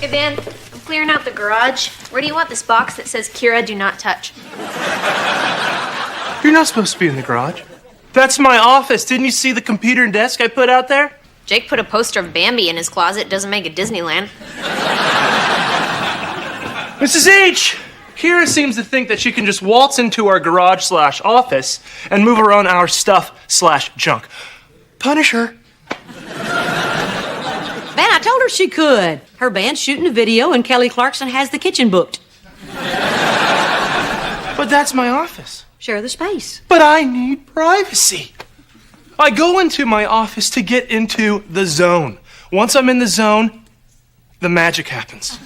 Hey, Van, I'm clearing out the garage. Where do you want this box that says Kira, do not touch? You're not supposed to be in the garage. That's my office. Didn't you see the computer and desk I put out there? Jake put a poster of Bambi in his closet. Doesn't make it Disneyland. Mrs. H! Kira seems to think that she can just waltz into our garage/office and move around our stuff/junk. Punish her. Man, I told her she could. Her band's shooting a video and Kelly Clarkson has the kitchen booked. But that's my office. Share the space. But I need privacy. I go into my office to get into the zone. Once I'm in the zone, the magic happens.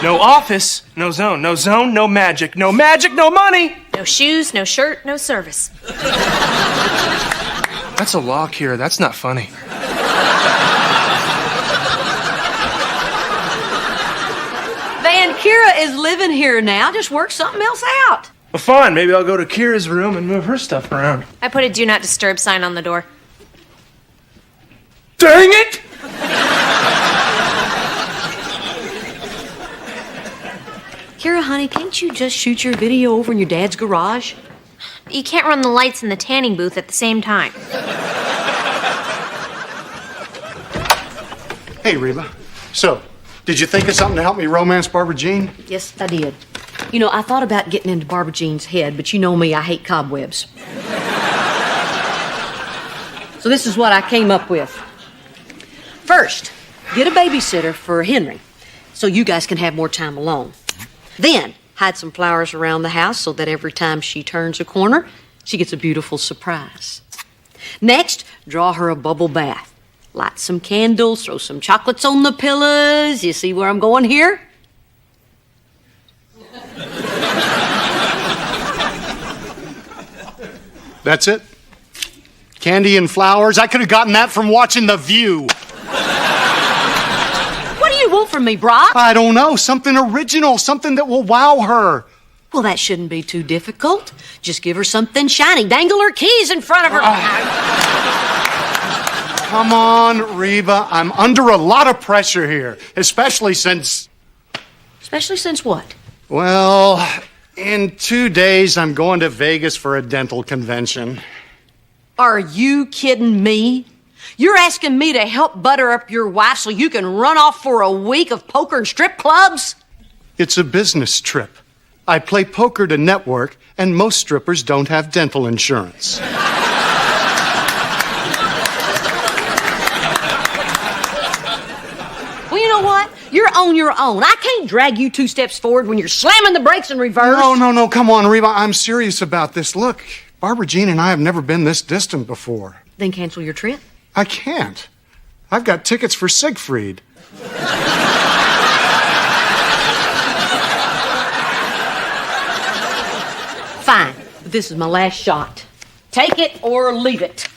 No office, no zone. No zone, no magic. No magic, no money. No shoes, no shirt, no service. That's a law, Kira. That's not funny. Van, Kira is living here now. Just work something else out. Well, fine. Maybe I'll go to Kira's room and move her stuff around. I put a do not disturb sign on the door. Dang it! Kira, honey, can't you just shoot your video over in your dad's garage? You can't run the lights in the tanning booth at the same time. Hey, Reba. So, did you think of something to help me romance Barbara Jean? Yes, I did. You know, I thought about getting into Barbara Jean's head, but you know me, I hate cobwebs. So this is what I came up with. First, get a babysitter for Henry, so you guys can have more time alone. Then, hide some flowers around the house so that every time she turns a corner, she gets a beautiful surprise. Next, draw her a bubble bath. Light some candles, throw some chocolates on the pillows. You see where I'm going here? That's it? Candy and flowers? I could have gotten that from watching The View. What do you want from me, Brock? I don't know. Something original. Something that will wow her. Well, that shouldn't be too difficult. Just give her something shiny. Dangle her keys in front of her. Come on, Reba. I'm under a lot of pressure here. Especially since... Especially since what? Well, in 2 days, I'm going to Vegas for a dental convention. Are you kidding me? You're asking me to help butter up your wife so you can run off for a week of poker and strip clubs? It's a business trip. I play poker to network, and most strippers don't have dental insurance. Well, you know what? You're on your own. I can't drag you 2 steps forward when you're slamming the brakes in reverse. No, come on, Reba. I'm serious about this. Look, Barbara Jean and I have never been this distant before. Then cancel your trip. I can't. I've got tickets for Siegfried. Fine. But this is my last shot. Take it or leave it.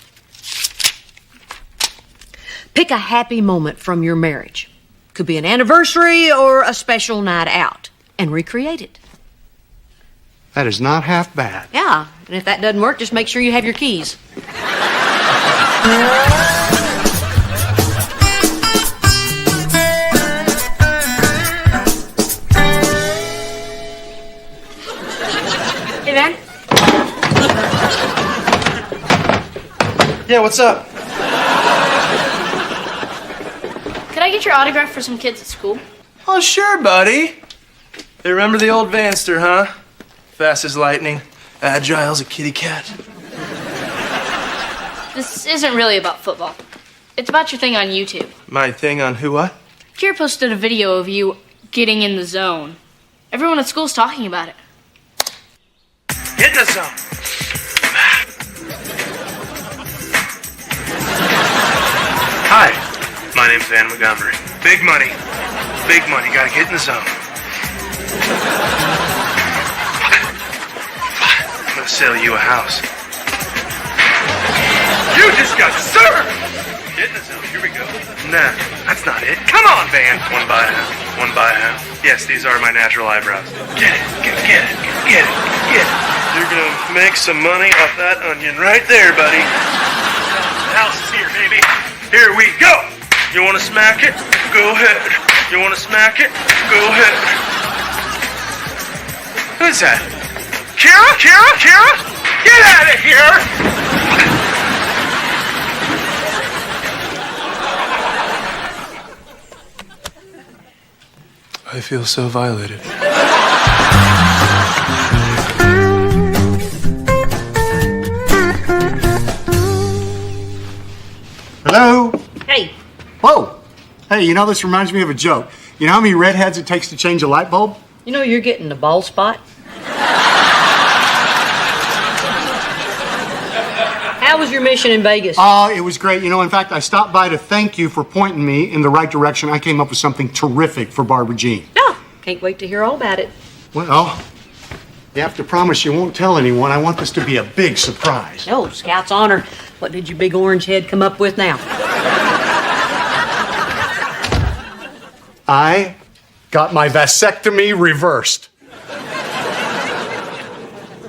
Pick a happy moment from your marriage. Could be an anniversary or a special night out. And recreate it. That is not half bad. Yeah. And if that doesn't work, just make sure you have your keys. Hey, Van. Yeah, what's up? Could I get your autograph for some kids at school? Oh, sure, buddy. They remember the old Vanster, huh? Fast as lightning, agile as a kitty cat. This isn't really about football. It's about your thing on YouTube. My thing on who what? Kira posted a video of you getting in the zone. Everyone at school's talking about it. Get in the zone. Hi, my name's Van Montgomery. Big money. Big money. Gotta get in the zone. I'm gonna sell you a house. You just got served! Get in the zone. Here we go. Nah, that's not it. Come on, Van. One by half. One by half. Yes, these are my natural eyebrows. Get it. Get it. Get it. Get it. You're gonna make some money off that onion right there, buddy. The house is here, baby. Here we go. You want to smack it? Go ahead. You want to smack it? Go ahead. Who's that? Kira? Kira? Kira? Get out of here! I feel so violated. Hello? Hey, Whoa. Hey, you know, this reminds me of a joke. You know how many redheads it takes to change a light bulb? you know you're getting the bald spot? How was your mission in Vegas? It was great. You know, in fact, I stopped by to thank you for pointing me in the right direction. I came up with something terrific for Barbara Jean. No, can't wait to hear all about it. Well, you have to promise you won't tell anyone. I want this to be a big surprise. No, Scout's honor. What did your big orange head come up with now? I got my vasectomy reversed.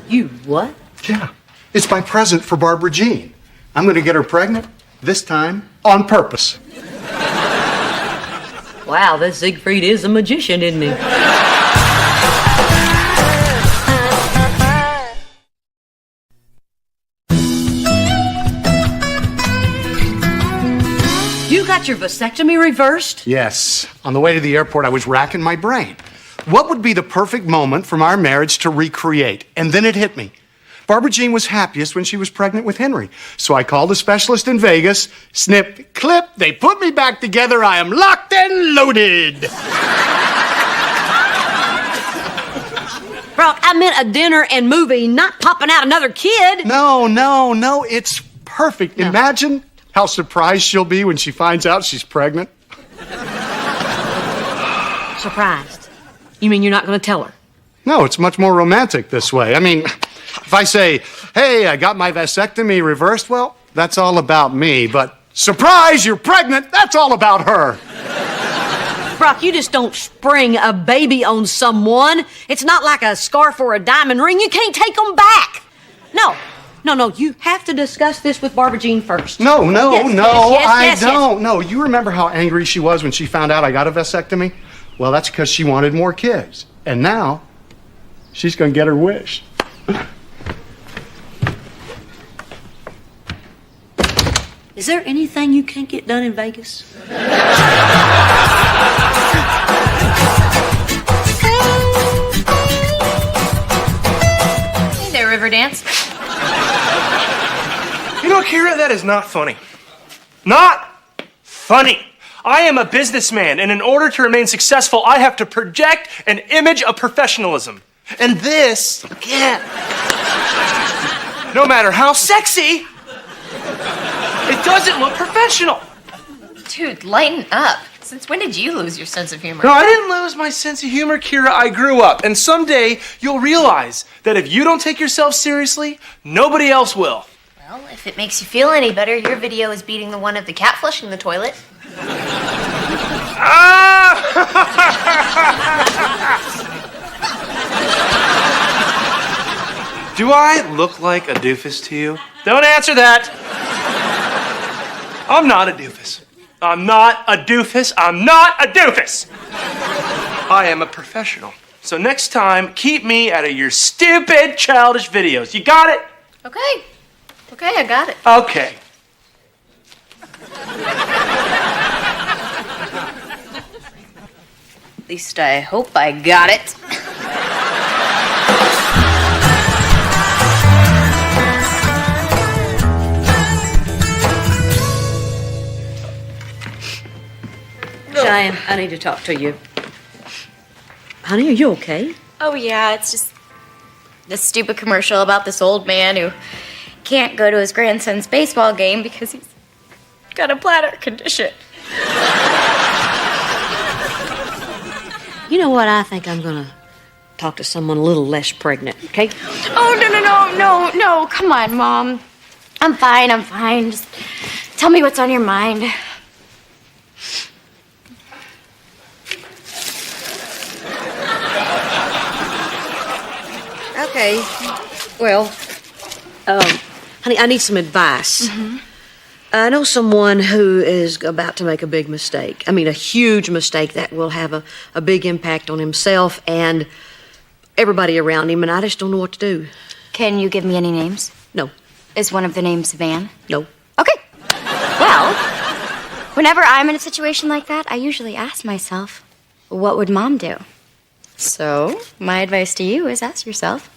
You what? Yeah. It's my present for Barbara Jean. I'm going to get her pregnant, this time on purpose. Wow, this Siegfried is a magician, isn't he? You got your vasectomy reversed? Yes. On the way to the airport, I was racking my brain. What would be the perfect moment from our marriage to recreate? And then it hit me. Barbara Jean was happiest when she was pregnant with Henry. So I called a specialist in Vegas. Snip, clip, they put me back together. I am locked and loaded. Brock, I meant a dinner and movie, not popping out another kid. No, it's perfect. No. Imagine how surprised she'll be when she finds out she's pregnant. Surprised. You mean you're not going to tell her? No, it's much more romantic this way. I mean, if I say, hey, I got my vasectomy reversed, well, that's all about me. But surprise, you're pregnant, that's all about her. Brock, you just don't spring a baby on someone. It's not like a scarf or a diamond ring. You can't take them back. No. You have to discuss this with Barbara Jean first. No, Yes. I don't. No, you remember how angry she was when she found out I got a vasectomy? Well, that's because she wanted more kids. And now, she's going to get her wish. Is there anything you can't get done in Vegas? Hey there, Riverdance. You know, Kira, that is not funny. Not funny. I am a businessman, and in order to remain successful, I have to project an image of professionalism. And this, again, no matter how sexy, it doesn't look professional. Dude, lighten up. Since when did you lose your sense of humor? No, I didn't lose my sense of humor, Kira. I grew up. And someday, you'll realize that if you don't take yourself seriously, nobody else will. Well, if it makes you feel any better, your video is beating the one of the cat flushing the toilet. Do I look like a doofus to you? Don't answer that. I'm not a doofus. I'm not a doofus. I'm not a doofus. I am a professional. So next time, keep me out of your stupid, childish videos. You got it? Okay, I got it. Okay. At least I hope I got it. Cheyenne, I need to talk to you. Honey, are you okay? Oh, yeah, it's just this stupid commercial about this old man who can't go to his grandson's baseball game because he's got a bladder condition. You know what? I think I'm going to talk to someone a little less pregnant, okay? Oh, no. Come on, Mom. I'm fine. Just tell me what's on your mind. Okay. Well, honey, I need some advice. I know someone who is about to make a big mistake. I mean, a huge mistake that will have a big impact on himself and everybody around him, and I just don't know what to do. Can you give me any names? No. Is one of the names Van? No. Okay. Well, whenever I'm in a situation like that, I usually ask myself, what would Mom do? So, my advice to you is ask yourself,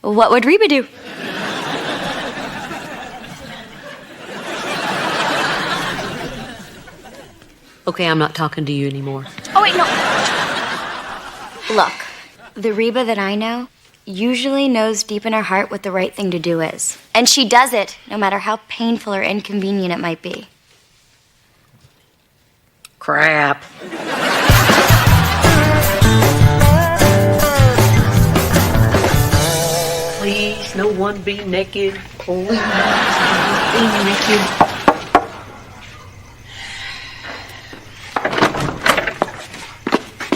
what would Reba do? Okay, I'm not talking to you anymore. Oh, wait, no. Look, the Reba that I know usually knows deep in her heart what the right thing to do is. And she does it, no matter how painful or inconvenient it might be. Crap. Please, no one be naked. Please, be naked.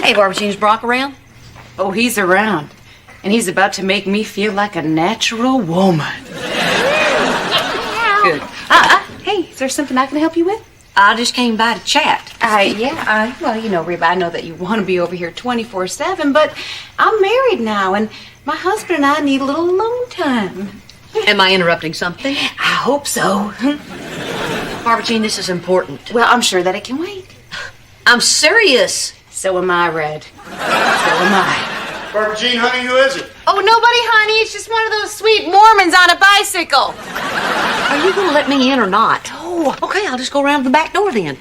Hey, Barbara Jean's Brock around? Oh, he's around. And he's about to make me feel like a natural woman. Good. Hey, is there something I can help you with? I just came by to chat. Well, you know, Reba, I know that you want to be over here 24/7, but I'm married now, and my husband and I need a little alone time. Am I interrupting something? I hope so. Barbara Jean, this is important. Well, I'm sure that it can wait. I'm serious. So am I, Red. So am I. Barbara Jean, honey, who is it? Oh, nobody, honey. It's just one of those sweet Mormons on a bicycle. Are you going to let me in or not? Oh, okay, I'll just go around the back door then.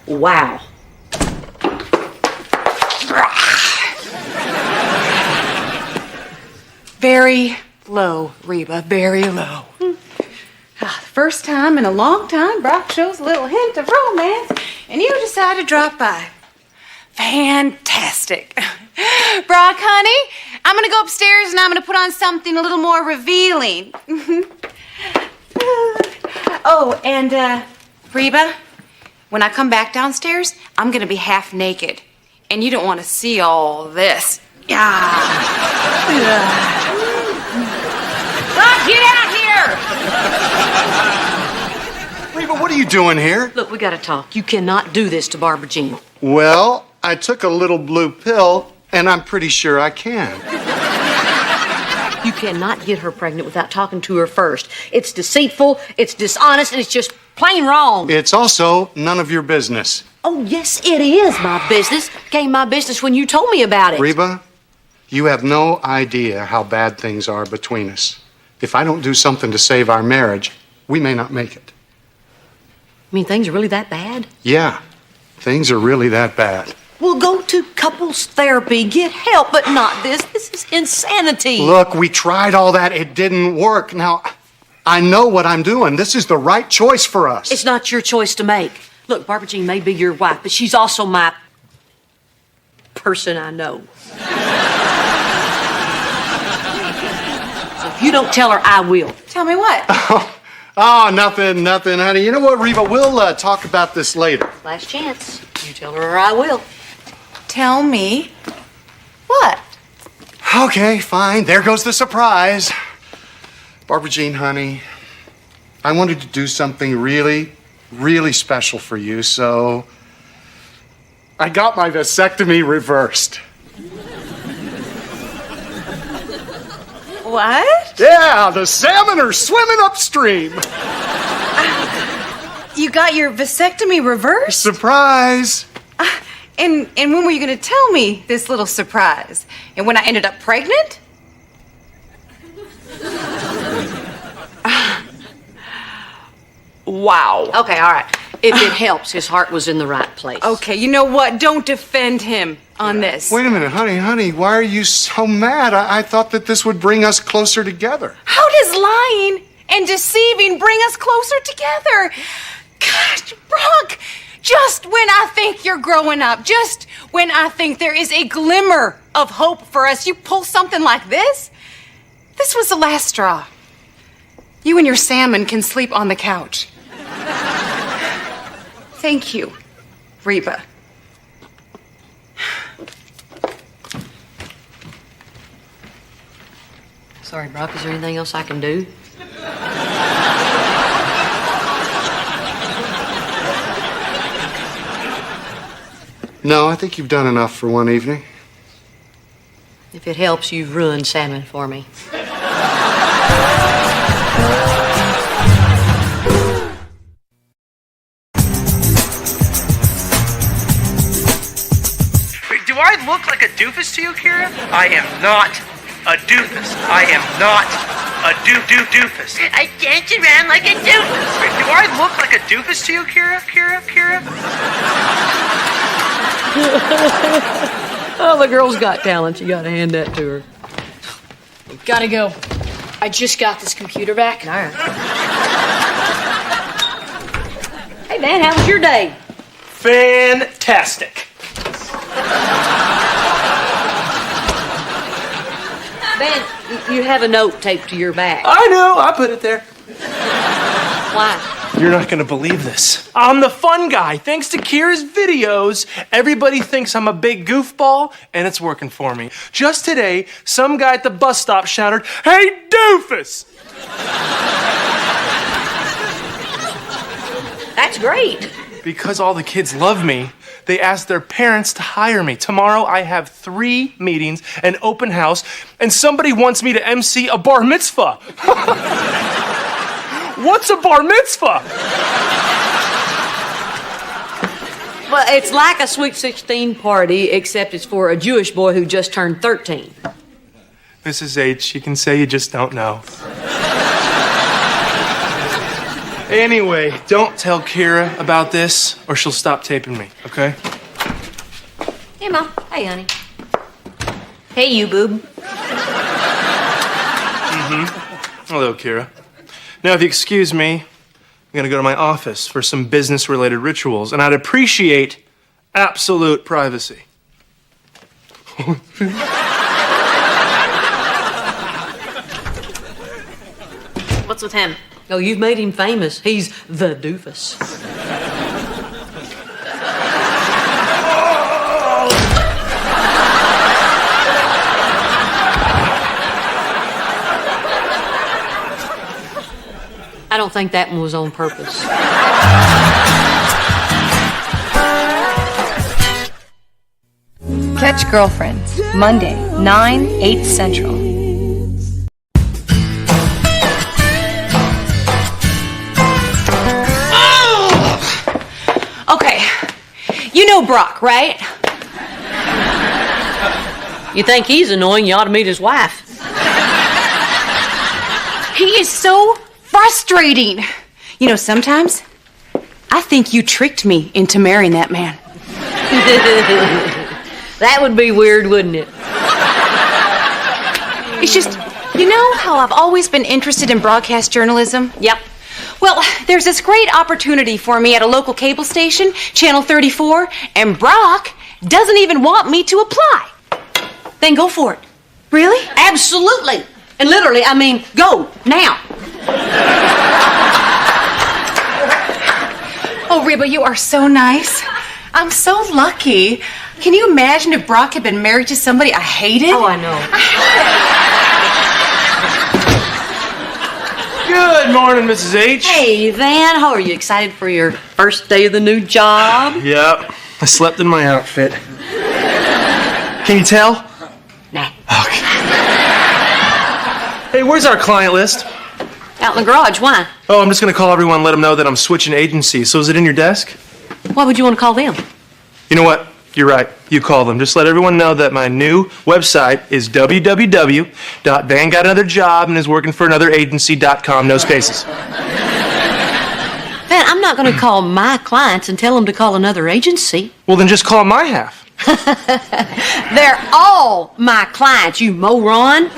Wow. Very low, Reba, very low. First time in a long time, Brock shows a little hint of romance, and you decide to drop by. Fantastic. Brock, honey, I'm gonna go upstairs and I'm gonna put on something a little more revealing. Oh, and Reba, when I come back downstairs, I'm gonna be half naked, and you don't want to see all this. Brock, get out here! Reba, what are you doing here? Look, we got to talk. You cannot do this to Barbara Jean. Well, I took a little blue pill, and I'm pretty sure I can. You cannot get her pregnant without talking to her first. It's deceitful, it's dishonest, and it's just plain wrong. It's also none of your business. Oh, yes, it is my business. Became my business when you told me about it. Reba, you have no idea how bad things are between us. If I don't do something to save our marriage, we may not make it. I mean, things are really that bad? Yeah, things are really that bad. Well, go to couples therapy, get help, but not this. This is insanity. Look, we tried all that. It didn't work. Now, I know what I'm doing. This is the right choice for us. It's not your choice to make. Look, Barbara Jean may be your wife, but she's also my person I know. So if you don't tell her, I will. Tell me what? Oh, nothing, honey. You know what, Reba? We'll talk about this later. Last chance. You tell her or I will. Tell me what? Okay, fine. There goes the surprise. Barbara Jean, honey, I wanted to do something really, really special for you, so I got my vasectomy reversed. What? Yeah, the salmon are swimming upstream. You got your vasectomy reversed? Surprise. And when were you going to tell me this little surprise? And when I ended up pregnant? Wow. Okay, all right. If it helps, his heart was in the right place. Okay, you know what? Don't defend him on this. Wait a minute, honey, why are you so mad? I thought that this would bring us closer together. How does lying and deceiving bring us closer together? Gosh, Brock, just when I think you're growing up, just when I think there is a glimmer of hope for us, you pull something like this? This was the last straw. You and your salmon can sleep on the couch. Thank you, Reba. Sorry, Brock. Is there anything else I can do? No, I think you've done enough for one evening. If it helps, you've ruined salmon for me. Do I look like a doofus to you, Kira? I am not a doofus. I am not a doofus. I dance around like a doofus. Do I look like a doofus to you, Kira? Oh, the girl's got talent. You gotta hand that to her. Gotta go. I just got this computer back. All right. Hey, man, how was your day? Fantastic. Ben, you have a note taped to your back. I know, I put it there. Why? You're not gonna believe this. I'm the fun guy. Thanks to Kira's videos, everybody thinks I'm a big goofball, and it's working for me. Just today, some guy at the bus stop shouted, "Hey, doofus!" That's great. Because all the kids love me, they asked their parents to hire me. Tomorrow I have 3 meetings, an open house, and somebody wants me to MC a bar mitzvah. What's a bar mitzvah? Well, it's like a Sweet 16 party, except it's for a Jewish boy who just turned 13. Mrs. H, you can say you just don't know. Anyway, don't tell Kira about this or she'll stop taping me, okay? Hey, Mom. Hey, honey. Hey, you boob. Hello, Kira. Now, if you excuse me, I'm gonna go to my office for some business-related rituals, and I'd appreciate absolute privacy. What's with him? Oh, you've made him famous. He's the doofus. I don't think that one was on purpose. Catch Girlfriends, Monday, 9, 8 Central. Okay, you know Brock, right? You think he's annoying, you ought to meet his wife. He is so frustrating. You know, sometimes I think you tricked me into marrying that man. That would be weird, wouldn't it? It's just, you know how I've always been interested in broadcast journalism? Yep. Well, there's this great opportunity for me at a local cable station, Channel 34, and Brock doesn't even want me to apply. Then go for it. Really? Absolutely. And literally, I mean, go now. Oh, Reba, you are so nice. I'm so lucky. Can you imagine if Brock had been married to somebody I hated? Oh, I know. Good morning, Mrs. H. Hey, Van, how are you? Excited for your first day of the new job? Yep, I slept in my outfit. Can you tell? Nah. Okay. Hey, where's our client list? Out in the garage. Why? Oh, I'm just gonna call everyone and let them know that I'm switching agencies. So is it in your desk? Why would you want to call them? You know what? You're right. You call them. Just let everyone know that my new website is www.vangotanootherjob and is working for another agency.com. No spaces. Van, I'm not going to call my clients and tell them to call another agency. Well, then just call my half. They're all my clients, you moron.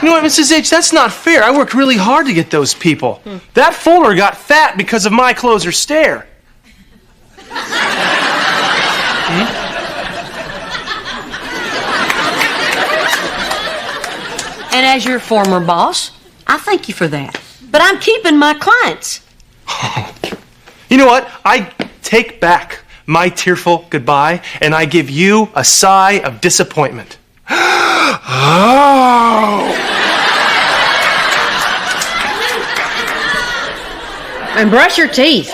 You know what, Mrs. H, that's not fair. I worked really hard to get those people. That Fuller got fat because of my closer stare. And as your former boss, I thank you for that. But I'm keeping my clients. You know what? I take back my tearful goodbye, and I give you a sigh of disappointment. Oh! And brush your teeth.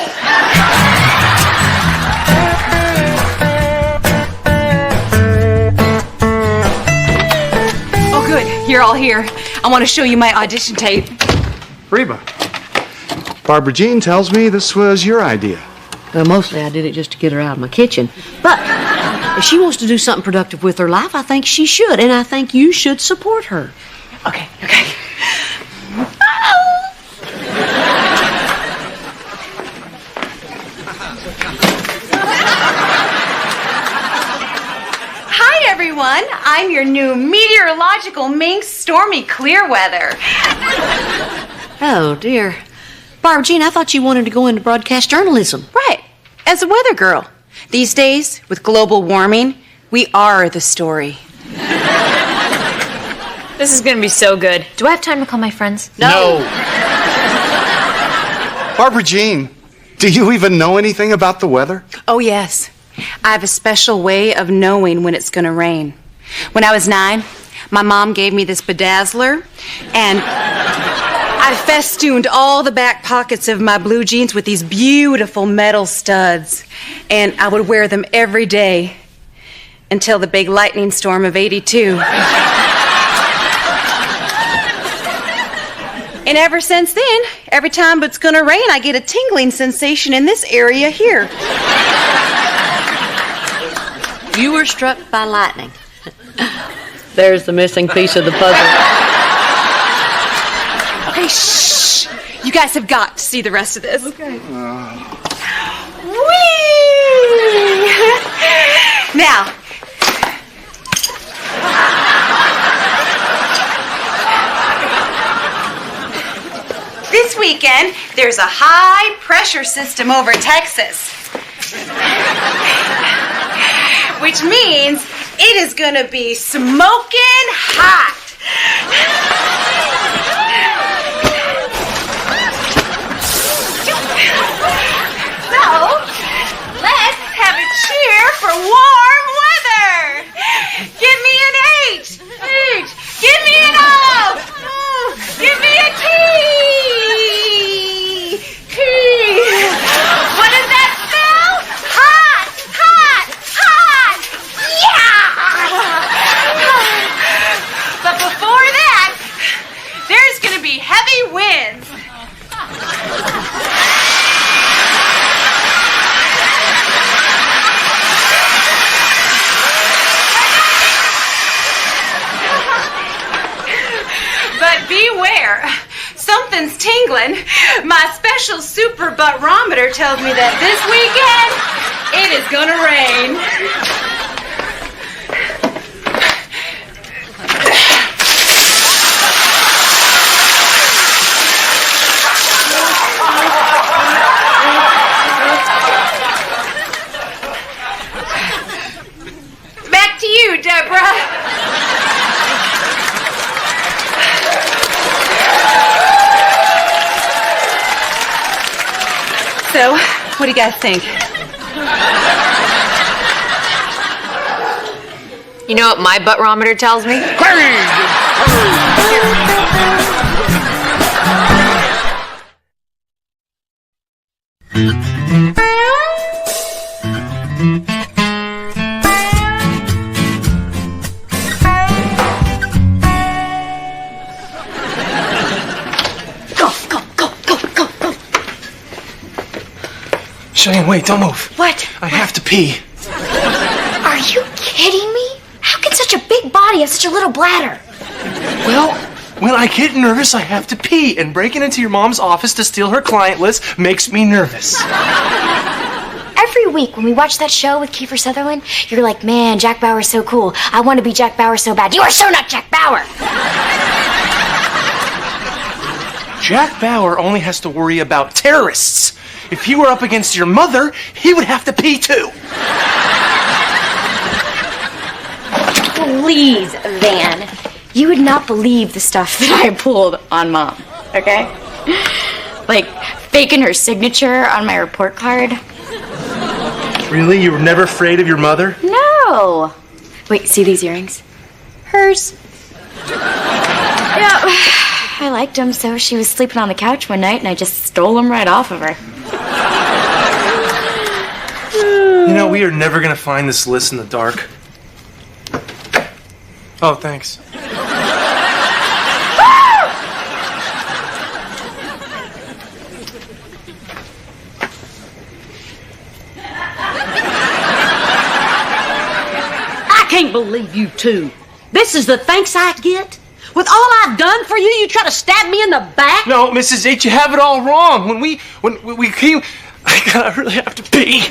Oh, good. You're all here. I want to show you my audition tape. Reba, Barbara Jean tells me this was your idea. Mostly I did it just to get her out of my kitchen. But if she wants to do something productive with her life, I think she should. And I think you should support her. Okay. Hi, everyone. I'm your new meteorological minx, Stormy Clearweather. Oh, dear. Barbara Jean, I thought you wanted to go into broadcast journalism. Right. As a weather girl. These days, with global warming, we are the story. This is gonna be so good. Do I have time to call my friends? No. Barbara Jean, do you even know anything about the weather? Oh, yes. I have a special way of knowing when it's going to rain. When I was 9, my mom gave me this bedazzler, and I festooned all the back pockets of my blue jeans with these beautiful metal studs. And I would wear them every day until the big lightning storm of '82. And ever since then, every time it's going to rain, I get a tingling sensation in this area here. You were struck by lightning. There's the missing piece of the puzzle. Okay, shh. You guys have got to see the rest of this. Okay. Whee! Now, this weekend, there's a high-pressure system over Texas. Which means it is going to be smoking hot. So, let's have a cheer for warm weather. Give me an H. Give me an O. Give me a T. What does that spell? Hot, hot, hot. Yeah! But before that, there's going to be heavy winds. But beware, something's tingling. My special super barometer tells me that this weekend it is gonna rain. Back to you, Deborah. So, what do you guys think? You know what my barometer tells me? Cheyenne, wait, don't move. What? I have to pee. Are you kidding me? How can such a big body have such a little bladder? Well, when I get nervous, I have to pee, and breaking into your mom's office to steal her client list makes me nervous. Every week when we watch that show with Kiefer Sutherland, you're like, man, Jack Bauer's so cool. I want to be Jack Bauer so bad. You are so not Jack Bauer. Jack Bauer only has to worry about terrorists. If he were up against your mother, he would have to pee too. Please, Van. You would not believe the stuff that I pulled on Mom, okay? Like faking her signature on my report card. Really? You were never afraid of your mother? No. Wait, see these earrings? hers? Yeah, I liked him, so she was sleeping on the couch one night, and I just stole him right off of her. You know, we are never gonna find this list in the dark. Oh, thanks. I can't believe you two. This is the thanks I get? With all I've done for you, you try to stab me in the back? No, Mrs. H, you have it all wrong. When we came, I really have to pee.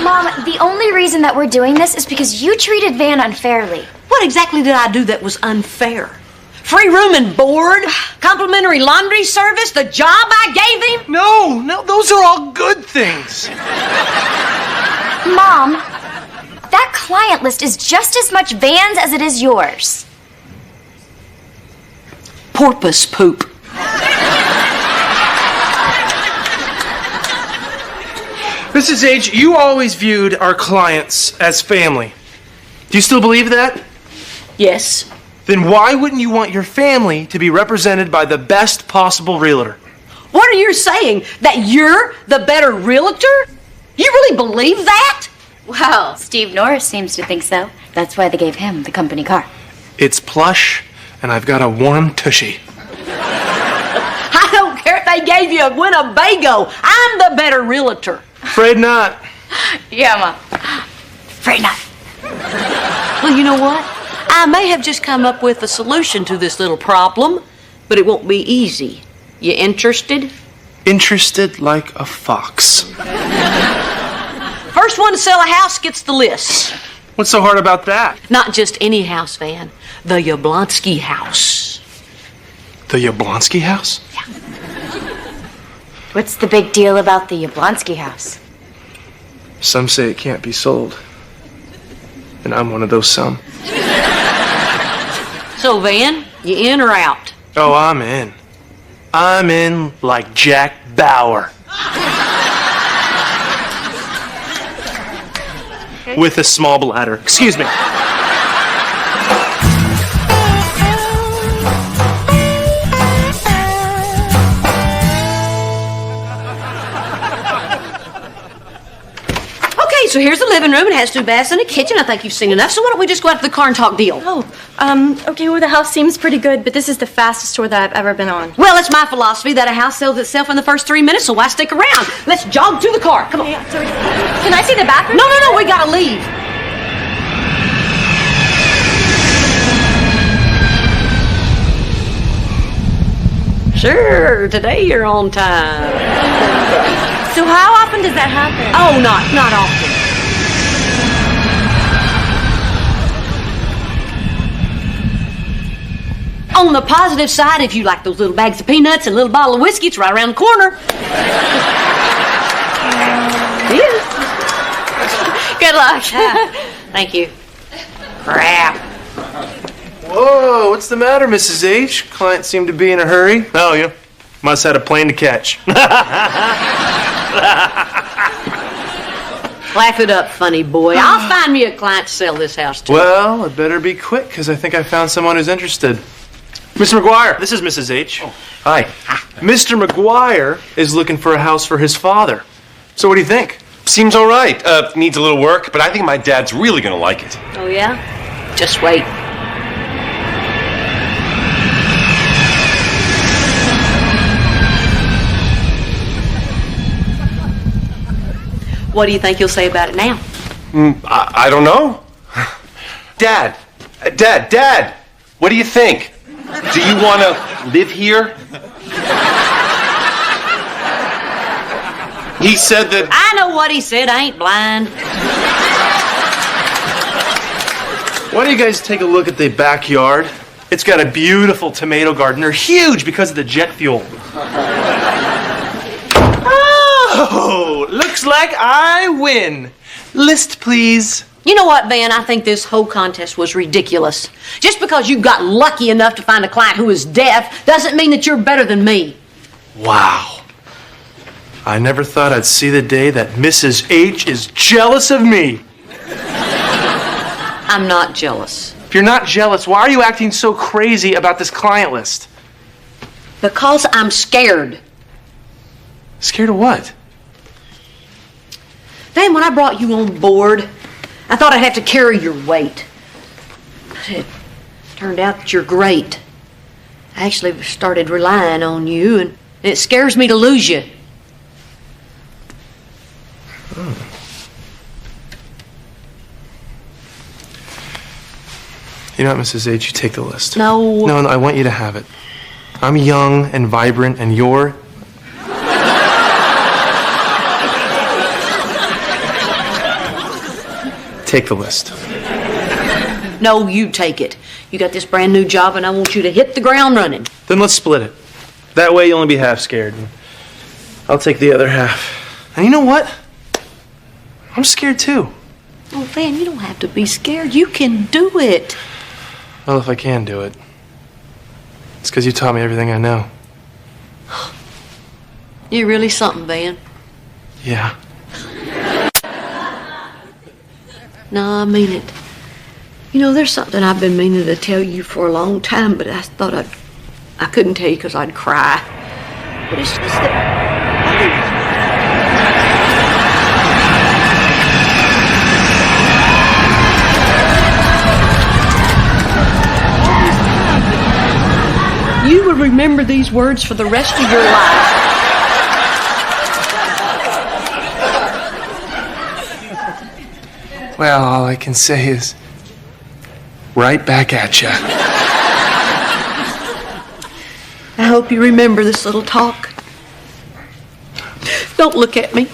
Mom, the only reason that we're doing this is because you treated Van unfairly. What exactly did I do that was unfair? Free room and board? Complimentary laundry service? The job I gave him? No, those are all good things. Mom, that client list is just as much Van's as it is yours. Porpoise poop. Mrs. H, you always viewed our clients as family. Do you still believe that? Yes. Then why wouldn't you want your family to be represented by the best possible realtor? What are you saying? That you're the better realtor? You really believe that? Well, Steve Norris seems to think so. That's why they gave him the company car. It's plush, and I've got a warm tushy. I don't care if they gave you a Winnebago. I'm the better realtor. Afraid not. Yeah, Mom. Afraid not. Well, you know what? I may have just come up with a solution to this little problem, but it won't be easy. You interested? Interested like a fox. First one to sell a house gets the list. What's so hard about that? Not just any house, Van. The Yablonsky house. The Yablonsky house? What's the big deal about the Yablonsky house? Some say it can't be sold. And I'm one of those some. So, Van, you in or out? Oh, I'm in. I'm in like Jack Bauer. With a small bladder. Excuse me. Okay, so here's the living room. It has 2 baths and a kitchen. I think you've seen enough. So why don't we just go out to the car and talk deal? Okay, well, the house seems pretty good, but this is the fastest tour that I've ever been on. Well, it's my philosophy that a house sells itself in the first 3 minutes, so why stick around? Let's jog to the car. Come on. Can I see the bathroom? No, we gotta leave. Sure, today you're on time. So how often does that happen? Oh, not often. On the positive side, if you like those little bags of peanuts and a little bottle of whiskey, it's right around the corner. Good luck. Thank you. Crap. Whoa, what's the matter, Mrs. H? Client seemed to be in a hurry. Oh, yeah. Must have had a plane to catch. Laugh it up, funny boy. I'll find me a client to sell this house to. Well, it better be quick, because I think I found someone who's interested. Mr. McGuire, this is Mrs. H. Oh, hi. Mr. McGuire is looking for a house for his father. So what do you think? Seems all right. Needs a little work, but I think my dad's really gonna like it. Oh, yeah? Just wait. What do you think you'll say about it now? I don't know. Dad, what do you think? Do you want to live here? He said that... I know what he said. I ain't blind. Why don't you guys take a look at the backyard? It's got a beautiful tomato garden. They're huge because of the jet fuel. Oh, looks like I win. List, please. You know what, Van? I think this whole contest was ridiculous. Just because you got lucky enough to find a client who is deaf doesn't mean that you're better than me. Wow. I never thought I'd see the day that Mrs. H is jealous of me. I'm not jealous. If you're not jealous, why are you acting so crazy about this client list? Because I'm scared. Scared of what? Van, when I brought you on board, I thought I'd have to carry your weight. But it turned out that you're great. I actually started relying on you, and it scares me to lose you. You know what, Mrs. H, you take the list. No. No, I want you to have it. I'm young and vibrant, and you're... Take the list. No, you take it. You got this brand new job, and I want you to hit the ground running. Then let's split it. That way you'll only be half scared. I'll take the other half. And you know what? I'm scared too. Oh, Van, you don't have to be scared. You can do it. Well, if I can do it, it's because you taught me everything I know. You're really something, Van. Yeah. No, I mean it. You know, there's something I've been meaning to tell you for a long time, but I thought I couldn't tell you because I'd cry. But it's just that... You will remember these words for the rest of your life. Well, all I can say is, right back at ya. I hope you remember this little talk. Don't look at me.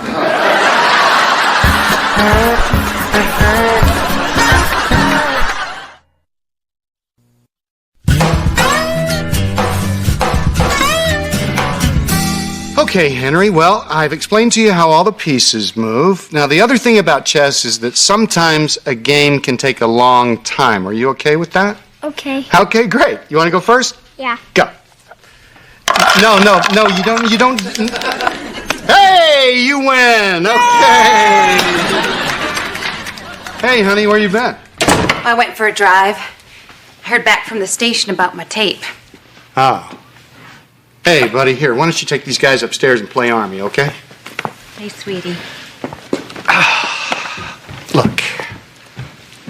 Okay, Henry, well, I've explained to you how all the pieces move. Now, the other thing about chess is that sometimes a game can take a long time. Are you okay with that? Okay. Okay, great. You want to go first? Yeah. Go. No, you don't. Hey, you win. Okay. Hey, honey, where you been? I went for a drive. I heard back from the station about my tape. Oh. Hey, buddy, here, why don't you take these guys upstairs and play Army, okay? Hey, sweetie. Look,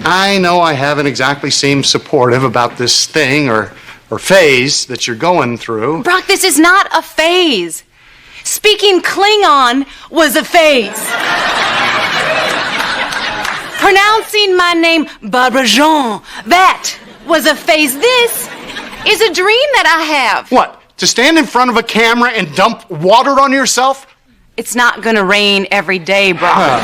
I know I haven't exactly seemed supportive about this thing or phase that you're going through. Brock, this is not a phase. Speaking Klingon was a phase. Pronouncing my name Barbara Jean, that was a phase. This is a dream that I have. What? To stand in front of a camera and dump water on yourself? It's not gonna rain every day, Brock.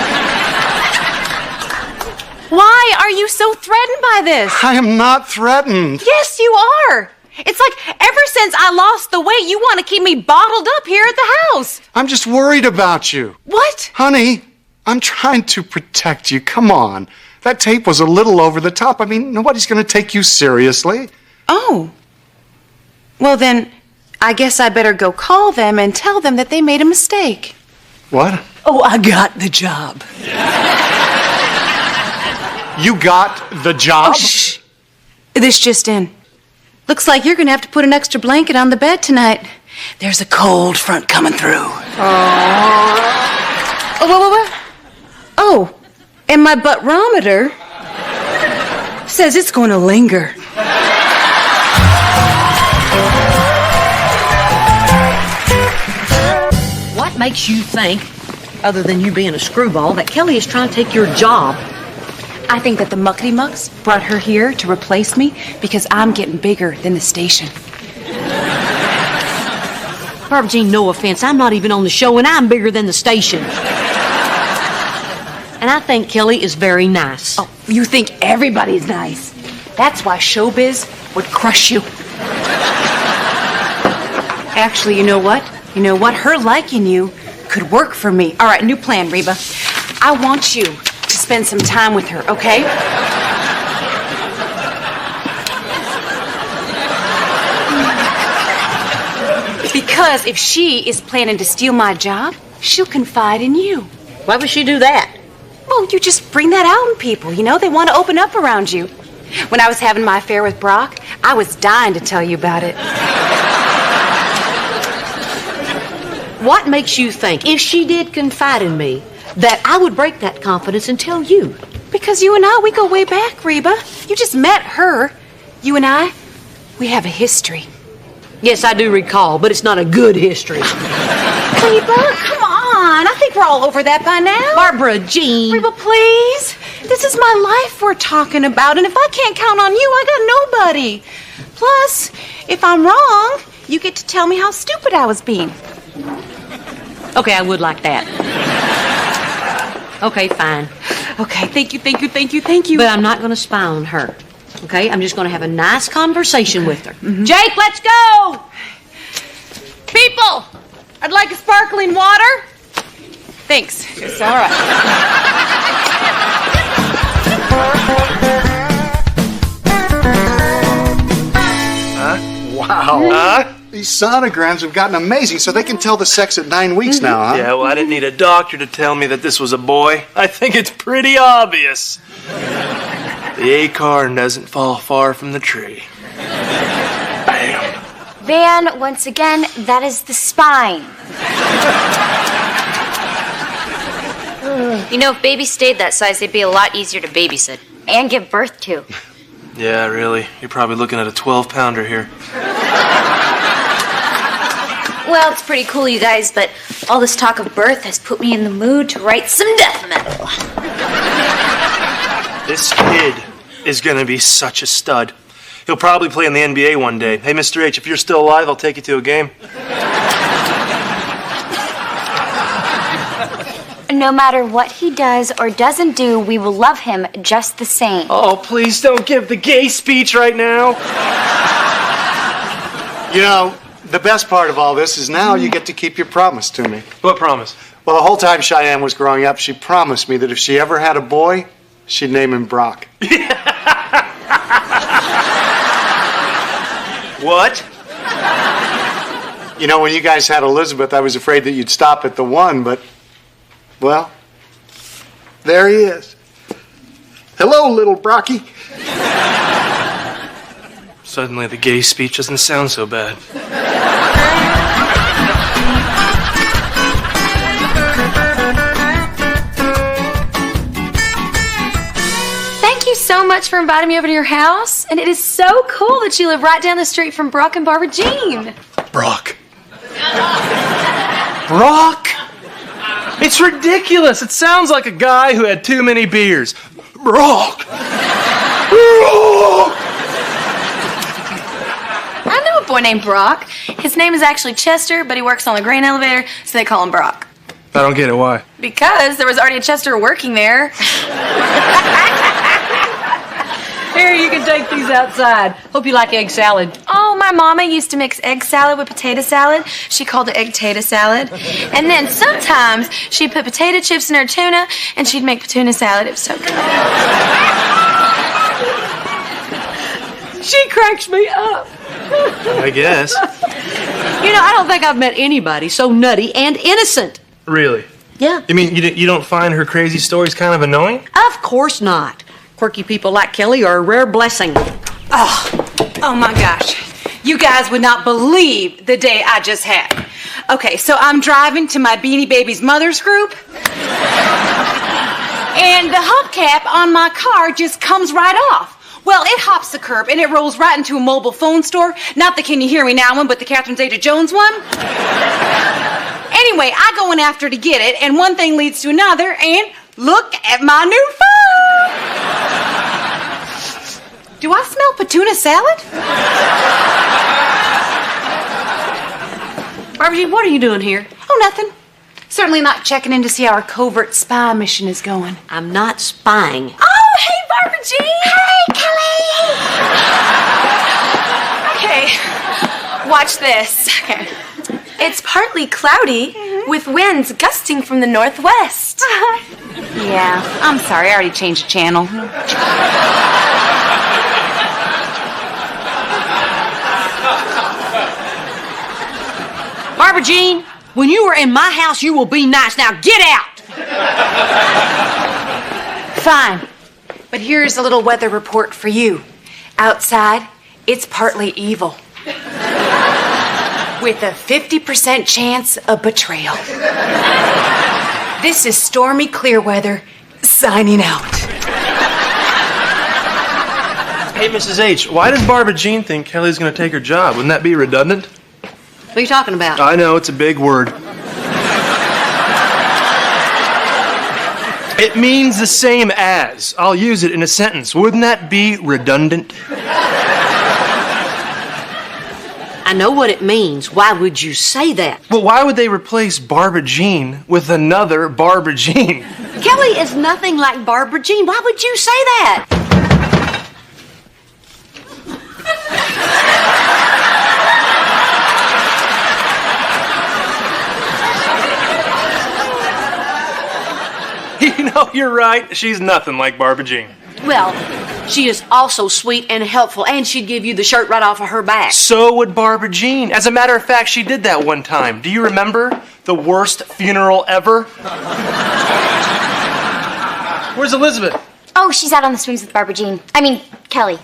Why are you so threatened by this? I am not threatened. Yes, you are. It's like ever since I lost the weight, you want to keep me bottled up here at the house. I'm just worried about you. What? Honey, I'm trying to protect you. Come on. That tape was a little over the top. I mean, nobody's going to take you seriously. Oh. Well, then, I guess I better go call them and tell them that they made a mistake. What? Oh, I got the job. You got the job? Oh, shh. This just in. Looks like you're going to have to put an extra blanket on the bed tonight. There's a cold front coming through. Oh, what? Oh, and my butt-rometer says it's going to linger. What makes you think, other than you being a screwball, that Kelly is trying to take your job? I think that the muckety-mucks brought her here to replace me because I'm getting bigger than the station. Barbara Jean, no offense, I'm not even on the show and I'm bigger than the station. And I think Kelly is very nice. Oh, you think everybody's nice. That's why showbiz would crush you. Actually, you know what? Her liking you could work for me. All right, new plan, Reba. I want you to spend some time with her, okay? Because if she is planning to steal my job, she'll confide in you. Why would she do that? Well, you just bring that out in people, they want to open up around you. When I was having my affair with Brock, I was dying to tell you about it. What makes you think, if she did confide in me, that I would break that confidence and tell you? Because you and I, we go way back, Reba. You just met her. You and I, we have a history. Yes, I do recall, but it's not a good history. Reba, come on. I think we're all over that by now. Barbara Jean. Reba, please. This is my life we're talking about, and if I can't count on you, I got nobody. Plus, if I'm wrong, you get to tell me how stupid I was being. Okay, I would like that. Okay, fine. Okay, thank you. But I'm not going to spy on her. Okay, I'm just going to have a nice conversation with her. Mm-hmm. Jake, let's go! People, I'd like a sparkling water. Thanks. It's all right. Wow. These sonograms have gotten amazing, so they can tell the sex at 9 weeks now, huh? Yeah, well, I didn't need a doctor to tell me that this was a boy. I think it's pretty obvious. The acorn doesn't fall far from the tree. Bam. Van, once again, that is the spine. You know, if babies stayed that size, they'd be a lot easier to babysit. And give birth to. Yeah, really. You're probably looking at a 12-pounder here. Well, it's pretty cool, you guys, but all this talk of birth has put me in the mood to write some death metal. This kid is gonna be such a stud. He'll probably play in the NBA one day. Hey, Mr. H, if you're still alive, I'll take you to a game. No matter what he does or doesn't do, we will love him just the same. Oh, please don't give the gay speech right now. You know, the best part of all this is now you get to keep your promise to me. What promise? Well, the whole time Cheyenne was growing up, she promised me that if she ever had a boy, she'd name him Brock. What? You know, when you guys had Elizabeth, I was afraid that you'd stop at the one, but, well, there he is. Hello, little Brocky. Suddenly the gay speech doesn't sound so bad. Thank you so much for inviting me over to your house. And it is so cool that you live right down the street from Brock and Barbara Jean. Brock. Brock? It's ridiculous. It sounds like a guy who had too many beers. Brock. Brock. I know a boy named Brock. His name is actually Chester, but he works on the grain elevator, so they call him Brock. I don't get it. Why? Because there was already a Chester working there. Here, you can take these outside. Hope you like egg salad. Oh, my mama used to mix egg salad with potato salad. She called it egg-tater salad. And then sometimes she'd put potato chips in her tuna, and she'd make tuna salad. It was so good. She cracks me up. I guess. You know, I don't think I've met anybody so nutty and innocent. Really? Yeah. You mean you don't find her crazy stories kind of annoying? Of course not. Quirky people like Kelly are a rare blessing. Oh my gosh. You guys would not believe the day I just had. Okay, so I'm driving to my Beanie Babies Mothers group. And the hubcap on my car just comes right off. Well, it hops the curb and it rolls right into a mobile phone store. Not the Can You Hear Me Now one, but the Catherine Zeta-Jones one. Anyway, I go in after to get it, and one thing leads to another, and look at my new phone! Do I smell patuna salad? Barbara Jean, what are you doing here? Oh, nothing. Certainly not checking in to see how our covert spy mission is going. I'm not spying. Oh, hey, Barbara Jean! Hey, Kelly! Okay, watch this. Okay. It's partly cloudy with winds gusting from the northwest. Yeah, I'm sorry. I already changed the channel. Barbara Jean, when you are in my house, you will be nice. Now get out! Fine. But here's a little weather report for you. Outside, it's partly evil. With a 50% chance of betrayal. This is Stormy Clearweather signing out. Hey, Mrs. H, why does Barbara Jean think Kelly's going to take her job? Wouldn't that be redundant? What are you talking about? I know, it's a big word. It means the same as. I'll use it in a sentence. Wouldn't that be redundant? I know what it means. Why would you say that? Well, why would they replace Barbara Jean with another Barbara Jean? Kelly is nothing like Barbara Jean. Why would you say that? You know, you're right. She's nothing like Barbara Jean. Well, she is also sweet and helpful, and she'd give you the shirt right off of her back. So would Barbara Jean. As a matter of fact, she did that one time. Do you remember? The worst funeral ever? Where's Elizabeth? Oh, she's out on the swings with Barbara Jean. I mean, Kelly.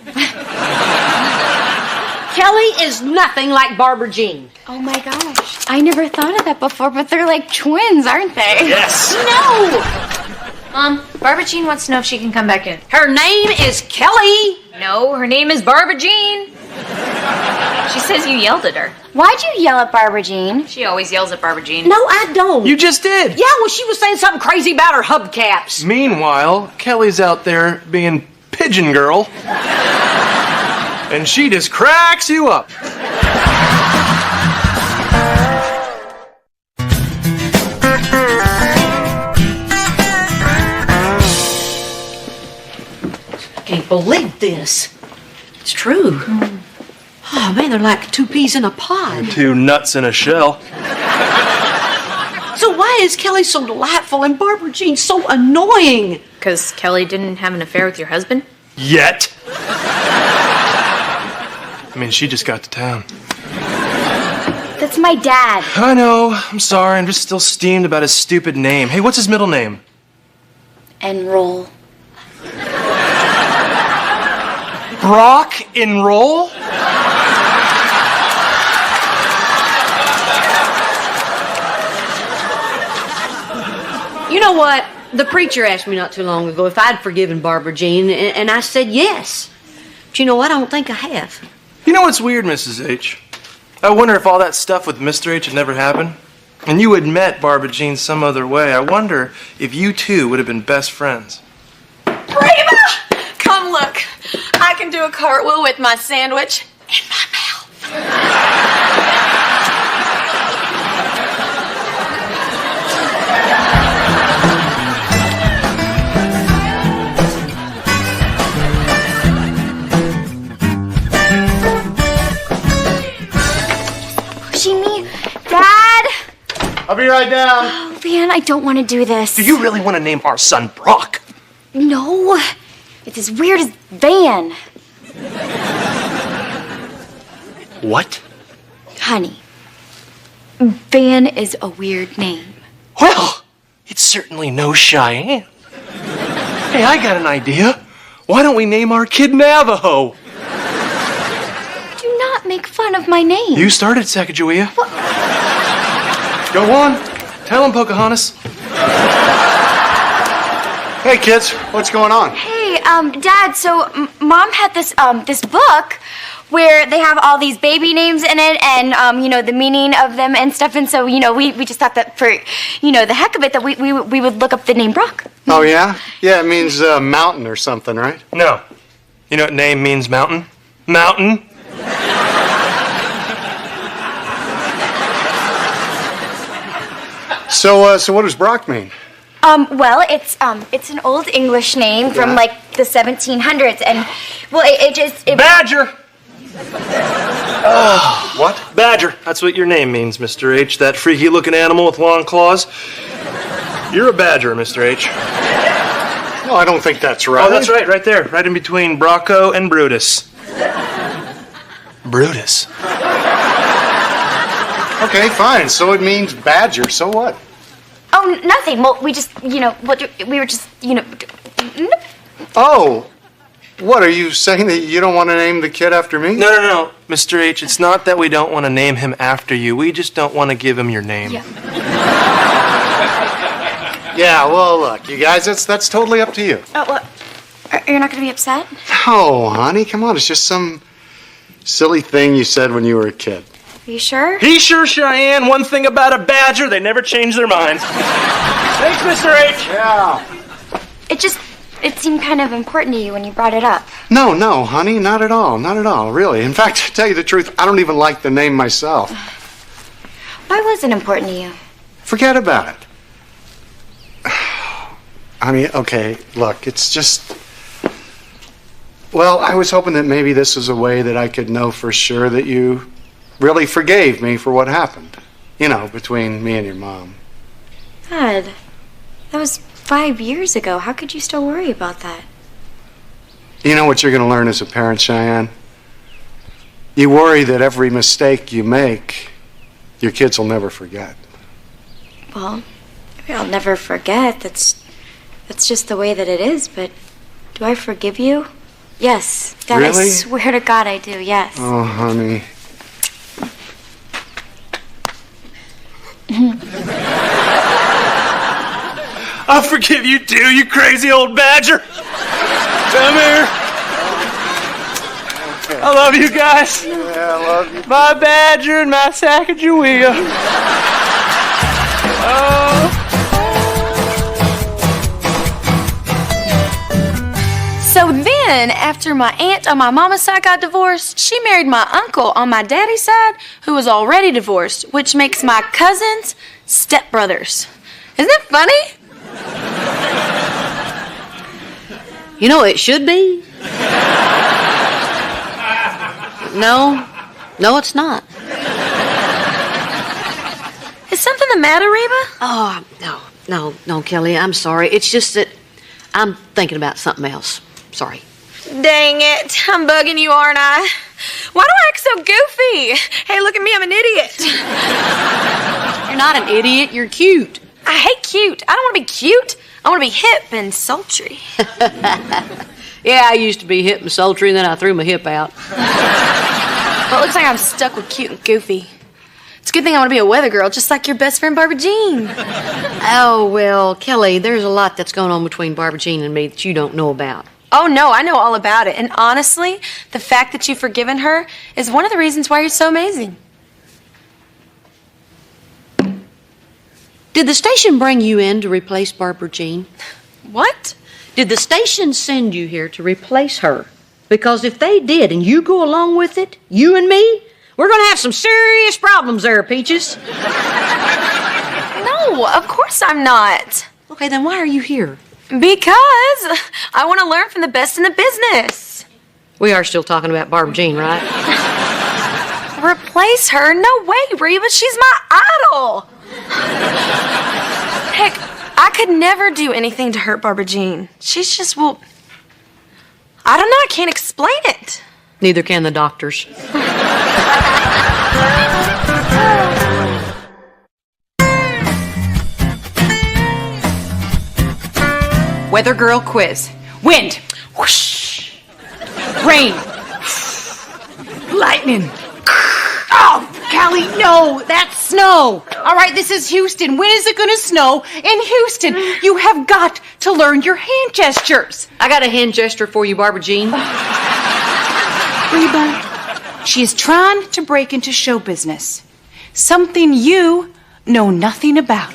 Kelly is nothing like Barbara Jean. Oh my gosh. I never thought of that before, but they're like twins, aren't they? Yes. No! Mom, Barbara Jean wants to know if she can come back in. Her name is Kelly. No, her name is Barbara Jean. She says you yelled at her. Why'd you yell at Barbara Jean? She always yells at Barbara Jean. No, I don't. You just did. Yeah, well, she was saying something crazy about her hubcaps. Meanwhile, Kelly's out there being pigeon girl. And she just cracks you up. Can't believe this. It's true. Oh, man, they're like two peas in a pod. Two nuts in a shell. So why is Kelly so delightful and Barbara Jean so annoying? Because Kelly didn't have an affair with your husband? Yet. I mean, she just got to town. That's my dad. I know. I'm sorry. I'm just still steamed about his stupid name. Hey, what's his middle name? Enroll. Brock Enroll? You know what? The preacher asked me not too long ago if I'd forgiven Barbara Jean, and I said yes. But you know what? I don't think I have. You know what's weird, Mrs. H? I wonder if all that stuff with Mr. H had never happened. And you had met Barbara Jean some other way. I wonder if you two would have been best friends. Reba! Come look. I can do a cartwheel with my sandwich in my mouth. Pushing me? Dad! I'll be right down. Oh, man, I don't want to do this. Do you really want to name our son Brock? No. It's as weird as Van. What? Honey, Van is a weird name. Well, it's certainly no Cheyenne. Hey, I got an idea. Why don't we name our kid Navajo? Do not make fun of my name. You started, Sacagawea. Go on. Tell him, Pocahontas. Hey, kids, what's going on? Hey, Dad, so Mom had this book where they have all these baby names in it and, you know, the meaning of them and stuff. And so, you know, we just thought that for, you know, the heck of it that we would look up the name Brock. Oh, yeah? Yeah, it means mountain or something, right? No. You know what name means mountain? Mountain. So what does Brock mean? Well, it's an old English name from, like, the 1700s. And, well, it just... Badger! What? Badger. That's what your name means, Mr. H. That freaky-looking animal with long claws. You're a badger, Mr. H. No, I don't think that's right. Oh, that's right, right there. Right in between Brocco and Brutus. Brutus. Okay, fine. So it means badger. So what? Oh, nothing. Well, we just, you know, we were just, you know... Oh, what, are you saying that you don't want to name the kid after me? No, Mr. H, it's not that we don't want to name him after you. We just don't want to give him your name. Yeah. Yeah, well, look, you guys, that's totally up to you. Oh, what? You're not going to be upset? Oh, honey, come on. It's just some silly thing you said when you were a kid. Are you sure? He sure, Cheyenne. One thing about a badger, they never change their minds. Thanks, Mr. H. Yeah. It seemed kind of important to you when you brought it up. No, honey, not at all. Not at all, really. In fact, to tell you the truth, I don't even like the name myself. Why was it important to you? Forget about it. I mean, okay, look, it's just... Well, I was hoping that maybe this was a way that I could know for sure that you really forgave me for what happened. You know, between me and your mom. God, that was 5 years ago. How could you still worry about that? You know what you're going to learn as a parent, Cheyenne? You worry that every mistake you make, your kids will never forget. Well, I'll never forget. That's just the way that it is, but do I forgive you? Yes. Dad, Really? I swear to God I do, yes. Oh, honey. I'll forgive you too, you crazy old badger. Come here. Okay. I love you guys. Yeah, I love you. My badger and my Sacagawea. Oh. So then, after my aunt on my mama's side got divorced, she married my uncle on my daddy's side, who was already divorced, which makes my cousins stepbrothers. Isn't that funny? You know, it should be. No, it's not. Is something the matter, Reba? Oh, no, Kelly, I'm sorry. It's just that I'm thinking about something else. Sorry. Dang it, I'm bugging you, aren't I? Why do I act so goofy? Hey, look at me, I'm an idiot. You're not an idiot, you're cute. I hate cute. I don't want to be cute. I want to be hip and sultry. Yeah, I used to be hip and sultry, and then I threw my hip out. Well, it looks like I'm stuck with cute and goofy. It's a good thing I want to be a weather girl, just like your best friend Barbara Jean. Oh, well, Kelly, there's a lot that's going on between Barbara Jean and me that you don't know about. Oh, no, I know all about it. And honestly, the fact that you've forgiven her is one of the reasons why you're so amazing. Did the station bring you in to replace Barbara Jean? What? Did the station send you here to replace her? Because if they did and you go along with it, you and me, we're going to have some serious problems there, Peaches. No, of course I'm not. Okay, then why are you here? Because I want to learn from the best in the business. We are still talking about Barbara Jean, right? Replace her? No way, Reba. She's my idol. Heck, I could never do anything to hurt Barbara Jean. She's just, well, I don't know. I can't explain it. Neither can the doctors. Weather girl quiz. Wind. Whoosh. Rain. Lightning. Oh, Callie, no, that's snow. All right, this is Houston. When is it going to snow in Houston? You have got to learn your hand gestures. I got a hand gesture for you, Barbara Jean. Reba, she is trying to break into show business. Something you know nothing about.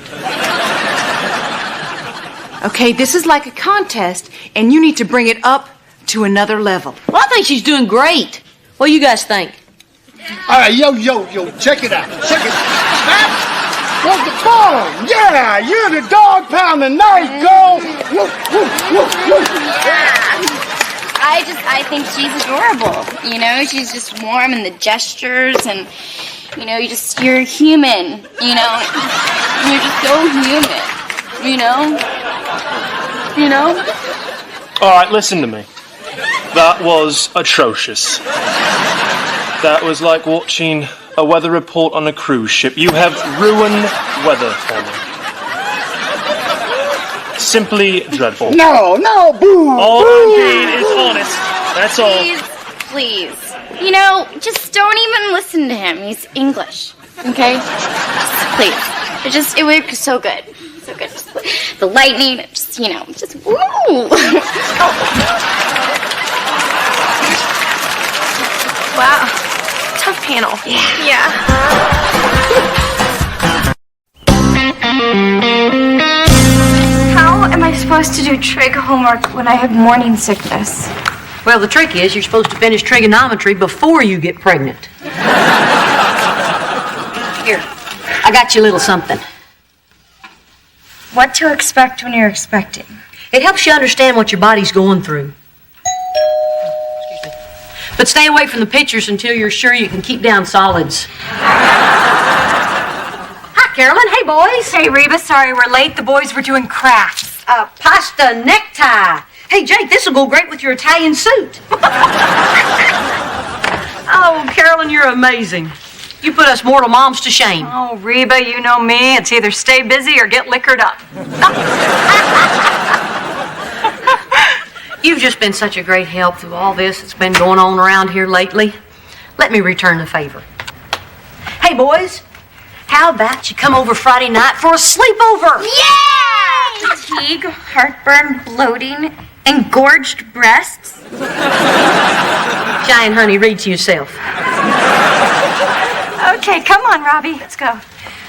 Okay, this is like a contest, and you need to bring it up to another level. Well, I think she's doing great. What do you guys think? All right, yo, check it out. Check it out. That was the ball. Yeah, you're the dog pounding nice, girl. Woo, woo, woo, woo. I think she's adorable. You know, she's just warm in the gestures and, you know, you're human, you know. You're just so human, you know? You know? All right, listen to me. That was atrocious. That was like watching a weather report on a cruise ship. You have ruined weather for me. simply dreadful. No, boo. All I'm being is honest. That's all. Please. You know, just don't even listen to him. He's English. Okay? Just, please. It works so good. So good. Just the lightning, just woo! Wow. Tough panel. Yeah. How am I supposed to do trig homework when I have morning sickness? Well, the trick is you're supposed to finish trigonometry before you get pregnant. Here, I got you a little something. What to expect when you're expecting? It helps you understand what your body's going through. Excuse me. But stay away from the pictures until you're sure you can keep down solids. Hi, Carolyn. Hey, boys. Hey, Reba, sorry we're late. The boys were doing crafts. Pasta necktie. Hey, Jake, this will go great with your Italian suit. Oh, Carolyn, you're amazing. You put us mortal moms to shame. Oh, Reba, you know me. It's either stay busy or get liquored up. You've just been such a great help through all this that's been going on around here lately. Let me return the favor. Hey, boys, how about you come over Friday night for a sleepover? Yeah! Fatigue, heartburn, bloating, engorged breasts. Giant honey, read to yourself. Okay, come on, Robbie. Let's go.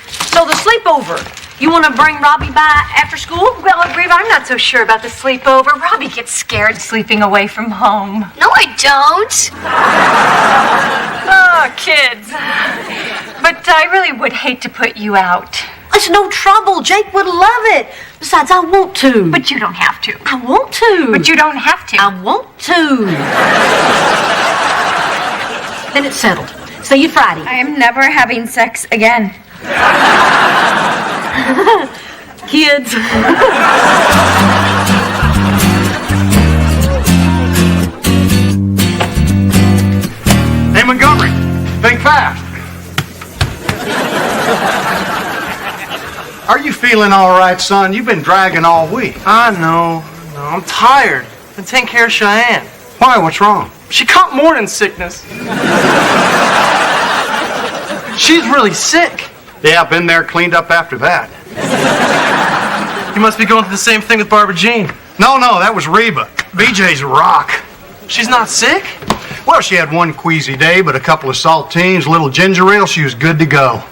So the sleepover, you want to bring Robbie by after school? Well, Reba, I'm not so sure about the sleepover. Robbie gets scared sleeping away from home. No, I don't. Oh, kids. But I really would hate to put you out. It's no trouble. Jake would love it. Besides, I want to. But you don't have to. I want to. But you don't have to. I want to. Then it's settled. See you Friday. I am never having sex again. Kids. Hey, Montgomery, think fast. Are you feeling all right, son? You've been dragging all week. I know. I'm tired. Been taking care of Cheyenne. Why? What's wrong? She caught morning sickness. She's really sick. Yeah, I've been there, cleaned up after that. You must be going through the same thing with Barbara Jean. No, that was Reba. BJ's a rock. She's not sick? Well, she had one queasy day, but a couple of saltines, a little ginger ale, she was good to go.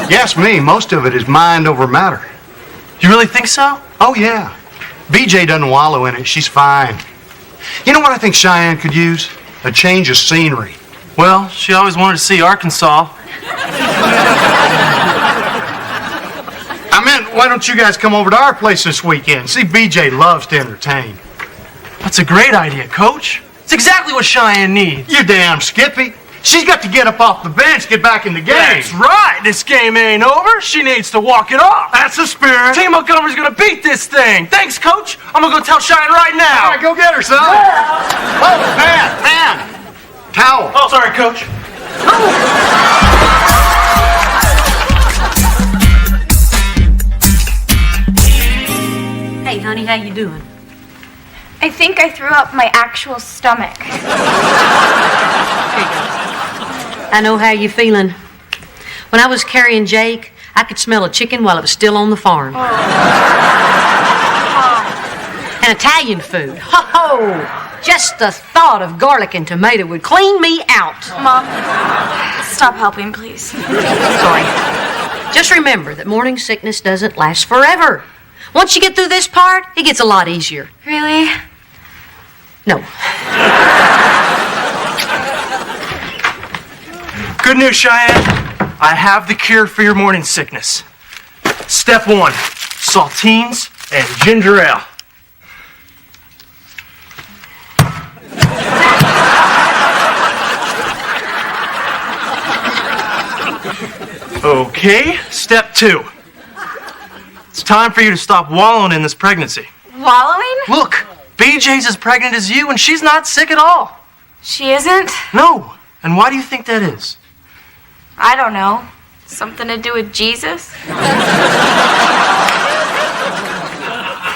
Yes, me, most of it is mind over matter. You really think so? Oh, yeah. BJ doesn't wallow in it. She's fine. You know what I think Cheyenne could use? A change of scenery. Well, she always wanted to see Arkansas. I meant, why don't you guys come over to our place this weekend? See, BJ loves to entertain. That's a great idea, Coach. It's exactly what Cheyenne needs. You damn Skippy. She's got to get up off the bench, get back in the game. That's right. This game ain't over. She needs to walk it off. That's the spirit. Team Montgomery's going to beat this thing. Thanks, Coach. I'm going to go tell Cheyenne right now. All right, go get her, son. Oh, man. Towel. Oh, sorry, Coach. Hey, honey, how you doing? I think I threw up my actual stomach. I know how you're feeling. When I was carrying Jake, I could smell a chicken while it was still on the farm. And Italian food. Ho-ho! Just the thought of garlic and tomato would clean me out. Mom, stop helping, please. Sorry. Just remember that morning sickness doesn't last forever. Once you get through this part, it gets a lot easier. Really? No. Good news, Cheyenne. I have the cure for your morning sickness. Step 1, saltines and ginger ale. Okay, step 2. It's time for you to stop wallowing in this pregnancy. Wallowing? Look, BJ's as pregnant as you, and she's not sick at all. She isn't? No. And why do you think that is? I don't know. Something to do with Jesus?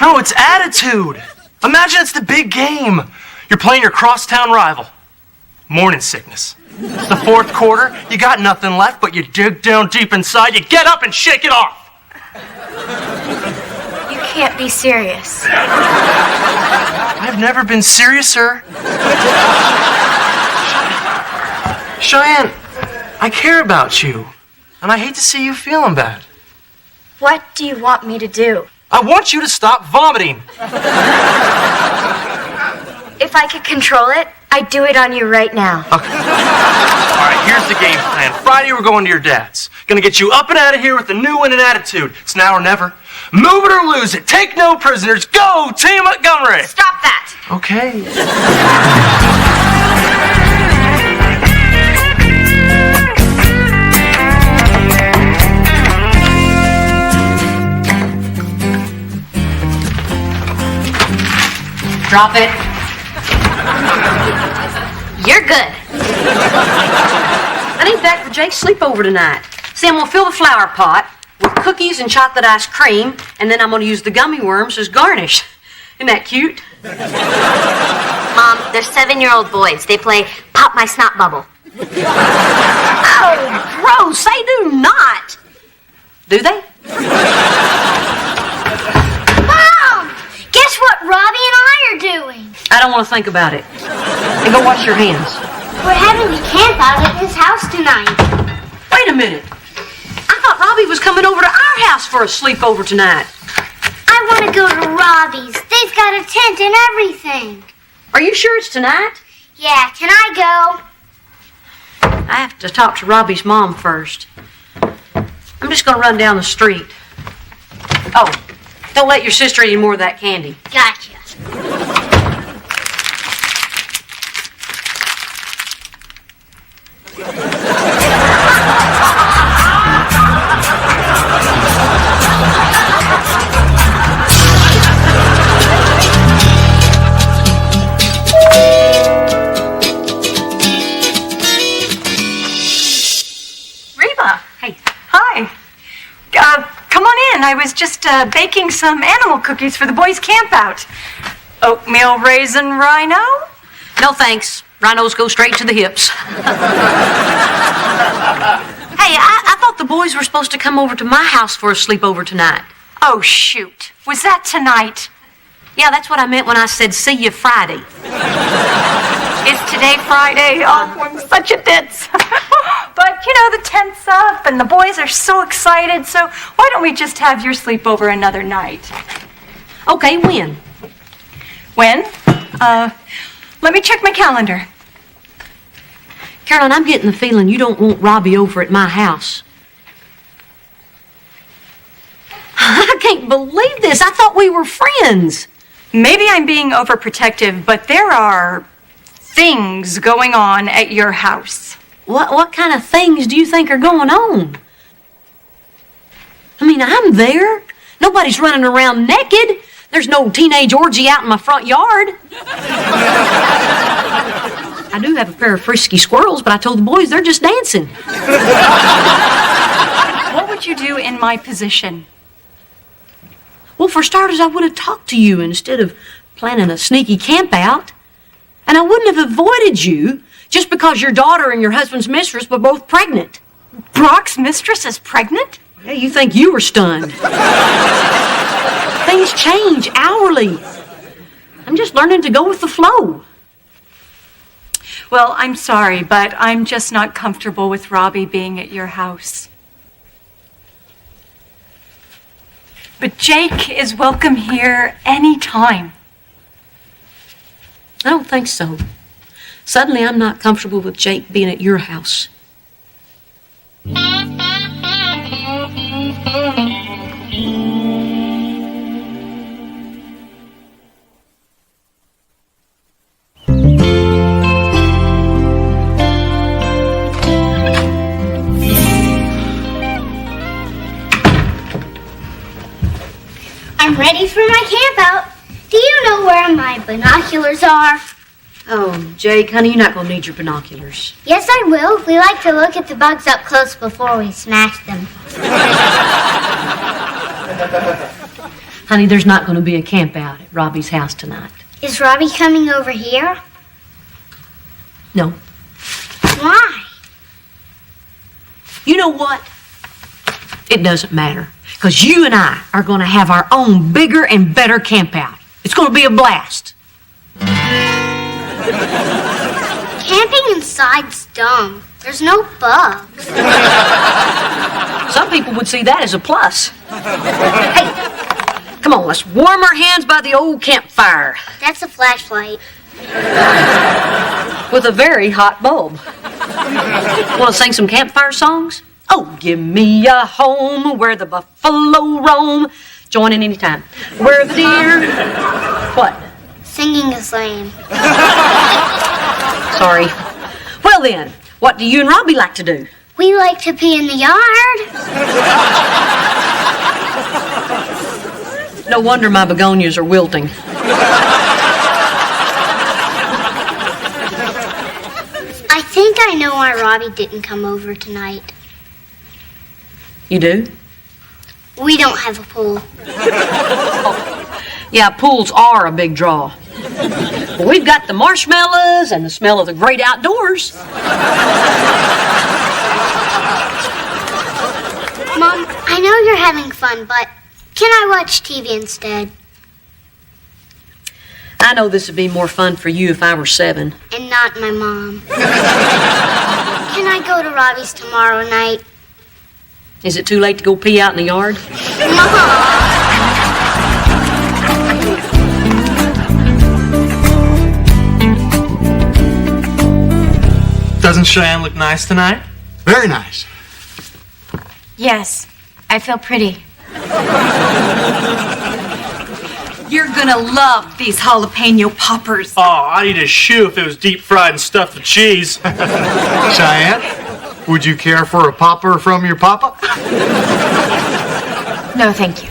No, it's attitude. Imagine it's the big game. You're playing your crosstown rival. Morning sickness. It's the fourth quarter. You got nothing left, but you dig down deep inside. You get up and shake it off. You can't be serious. I've never been seriouser. Cheyenne, I care about you, and I hate to see you feeling bad. What do you want me to do? I want you to stop vomiting. If I could control it, I'd do it on you right now. Okay. All right, here's the game plan. Friday, we're going to your dad's. Gonna get you up and out of here with a new winning attitude. It's now or never. Move it or lose it. Take no prisoners. Go, Team Montgomery. Stop that. Okay. Drop it. You're good. I need that for Jake's sleepover tonight. See, I'm gonna fill the flower pot with cookies and chocolate ice cream, and then I'm gonna use the gummy worms as garnish. Isn't that cute? Mom, they're 7-year-old boys. They play Pop My Snot Bubble. Oh, gross! They do not. Do they? Mom! Guess what Robbie and I are doing? I don't want to think about it. And go wash your hands. We're having a camp out at his house tonight. Wait a minute. I thought Robbie was coming over to our house for a sleepover tonight. I want to go to Robbie's. They've got a tent and everything. Are you sure it's tonight? Yeah, can I go? I have to talk to Robbie's mom first. I'm just going to run down the street. Oh, don't let your sister eat any more of that candy. Gotcha. Reba. Hey. Hi. Come on in. I was just baking some animal cookies for the boys' camp out. Oatmeal raisin rhino? No thanks. Rhinos go straight to the hips. Hey, I thought the boys were supposed to come over to my house for a sleepover tonight. Oh, shoot. Was that tonight? Yeah, that's what I meant when I said see you Friday. Is today Friday? Oh, I'm such a ditz. But, you know, the tent's up and the boys are so excited, so why don't we just have your sleepover another night? Okay, when? When? Let me check my calendar. Caroline, I'm getting the feeling you don't want Robbie over at my house. I can't believe this. I thought we were friends. Maybe I'm being overprotective, but there are things going on at your house. What kind of things do you think are going on? I mean, I'm there. Nobody's running around naked. There's no teenage orgy out in my front yard. I do have a pair of frisky squirrels, but I told the boys they're just dancing. What would you do in my position? Well, for starters, I would have talked to you instead of planning a sneaky camp out. And I wouldn't have avoided you just because your daughter and your husband's mistress were both pregnant. Brock's mistress is pregnant? Yeah, you think you were stunned. Things change hourly. I'm just learning to go with the flow. Well, I'm sorry, but I'm just not comfortable with Robbie being at your house. But Jake is welcome here anytime. I don't think so. Suddenly, I'm not comfortable with Jake being at your house. I'm ready for my camp out. Do you know where my binoculars are? Oh, Jake, honey, you're not going to need your binoculars. Yes, I will. We like to look at the bugs up close before we smash them. Honey, there's not going to be a camp out at Robbie's house tonight. Is Robbie coming over here? No. Why? You know what? It doesn't matter. Because you and I are going to have our own bigger and better camp out. It's going to be a blast. Camping inside's dumb. There's no bugs. Some people would see that as a plus. Hey, come on, let's warm our hands by the old campfire. That's a flashlight. With a very hot bulb. Want to sing some campfire songs? Oh, give me a home where the buffalo roam. Join in anytime. Where the deer... What? Singing is lame. Sorry. Well then, what do you and Robbie like to do? We like to pee in the yard. No wonder my begonias are wilting. I think I know why Robbie didn't come over tonight. You do? We don't have a pool. Yeah, pools are a big draw. But we've got the marshmallows and the smell of the great outdoors. Mom, I know you're having fun, but can I watch TV instead? I know this would be more fun for you if I were 7. And not my mom. Can I go to Robbie's tomorrow night? Is it too late to go pee out in the yard? Doesn't Cheyenne look nice tonight? Very nice. Yes, I feel pretty. You're gonna love these jalapeno poppers. Oh, I'd eat a shoe if it was deep fried and stuffed with cheese. Cheyenne, would you care for a popper from your papa? No, thank you.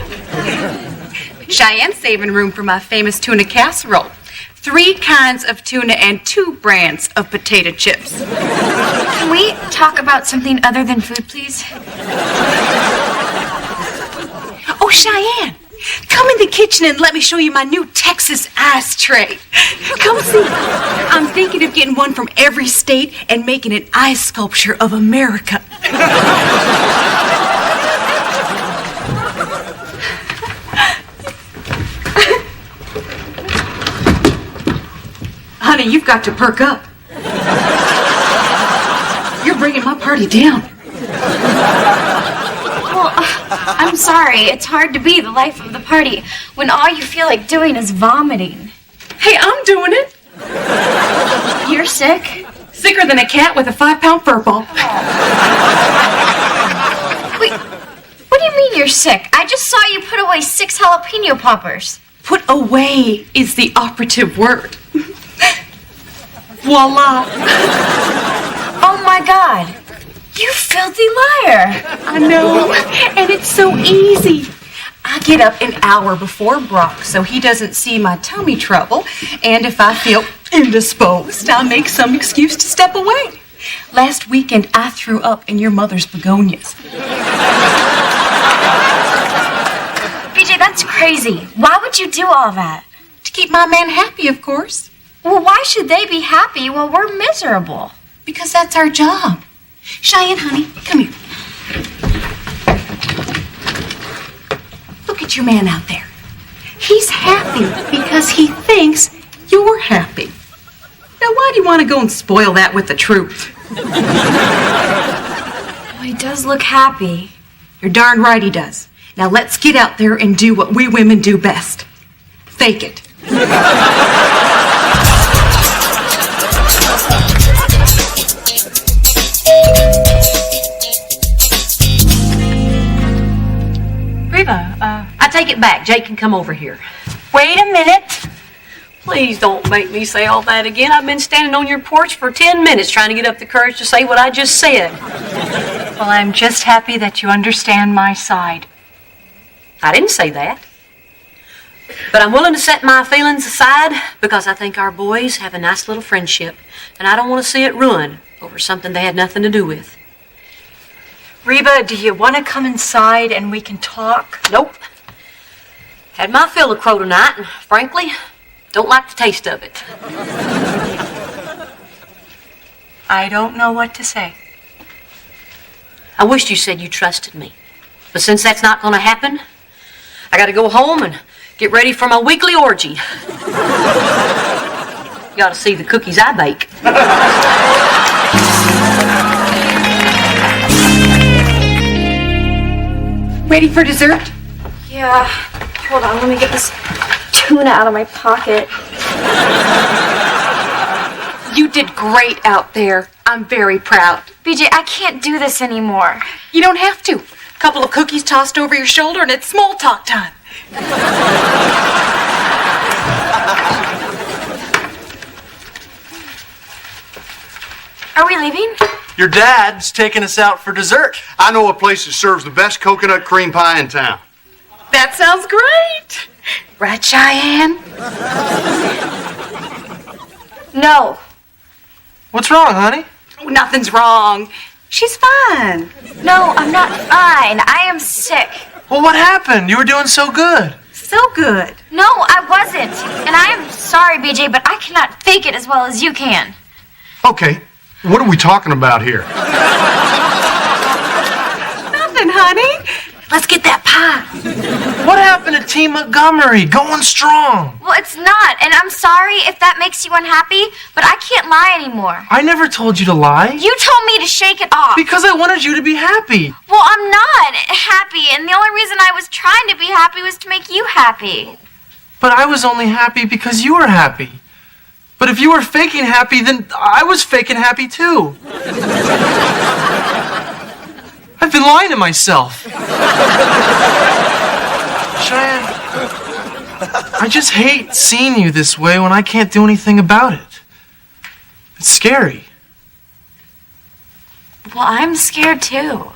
Cheyenne's saving room for my famous tuna casserole. 3 kinds of tuna and 2 brands of potato chips. Can we talk about something other than food, please? Oh, Cheyenne, come in the kitchen and let me show you my new Texas ice tray. Come see. I'm thinking of getting one from every state and making an ice sculpture of America. Honey, you've got to perk up. You're bringing my party down. Well, I'm sorry. It's hard to be the life of the party when all you feel like doing is vomiting. Hey, I'm doing it. You're sick? Sicker than a cat with a 5-pound fur ball. Wait, what do you mean you're sick? I just saw you put away 6 jalapeno poppers. Put away is the operative word. Voila. Oh my God. You filthy liar. I know, and it's so easy. I get up an hour before Brock so he doesn't see my tummy trouble, and if I feel indisposed, I'll make some excuse to step away. Last weekend, I threw up in your mother's begonias. BJ, that's crazy. Why would you do all that? To keep my man happy, of course. Well, why should they be happy while we're miserable? Because that's our job. Cheyenne, honey, come here. Look at your man out there. He's happy because he thinks you're happy. Now, why do you want to go and spoil that with the truth? Well, he does look happy. You're darn right he does. Now, let's get out there and do what we women do best. Fake it. Reba, I take it back. Jake can come over here. Wait a minute. Please don't make me say all that again. I've been standing on your porch for 10 minutes trying to get up the courage to say what I just said. Well, I'm just happy that you understand my side. I didn't say that. But I'm willing to set my feelings aside because I think our boys have a nice little friendship, and I don't want to see it ruined over something they had nothing to do with. Reba, do you want to come inside and we can talk? Nope. Had my fill of crow tonight, and frankly, don't like the taste of it. I don't know what to say. I wished you said you trusted me. But since that's not going to happen, I got to go home and get ready for my weekly orgy. You ought to see the cookies I bake. Ready for dessert? Yeah. Hold on, let me get this tuna out of my pocket. You did great out there. I'm very proud. BJ, I can't do this anymore. You don't have to. A couple of cookies tossed over your shoulder and it's small talk time. Are we leaving? Your dad's taking us out for dessert. I know a place that serves the best coconut cream pie in town. That sounds great. Right, Cheyenne? No. What's wrong, honey? Oh, nothing's wrong. She's fine. No, I'm not fine. I am sick. Well, what happened? You were doing so good. So good. No, I wasn't. And I am sorry, BJ, but I cannot fake it as well as you can. Okay, what are we talking about here? Nothing, honey. Let's get that pie. What happened to Team Montgomery? Going strong. Well, it's not, and I'm sorry if that makes you unhappy, but I can't lie anymore. I never told you to lie. You told me to shake it off. Because I wanted you to be happy. Well, I'm not happy, and the only reason I was trying to be happy was to make you happy. But I was only happy because you were happy. But if you were faking happy, then I was faking happy too. I've been lying to myself. Cheyenne, I just hate seeing you this way when I can't do anything about it. It's scary. Well, I'm scared too.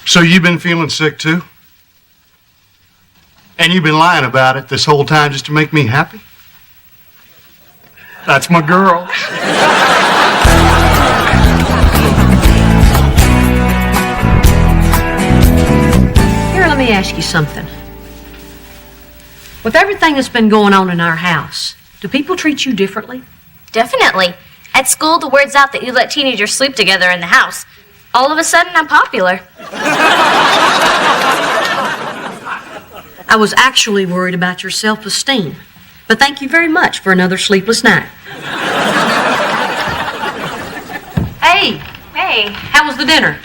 So you've been feeling sick too? And you've been lying about it this whole time just to make me happy? That's my girl. Here, let me ask you something. With everything that's been going on in our house, do people treat you differently? Definitely. At school, the word's out that you let teenagers sleep together in the house. All of a sudden, I'm popular. I was actually worried about your self-esteem. But thank you very much for another sleepless night. Hey, how was the dinner?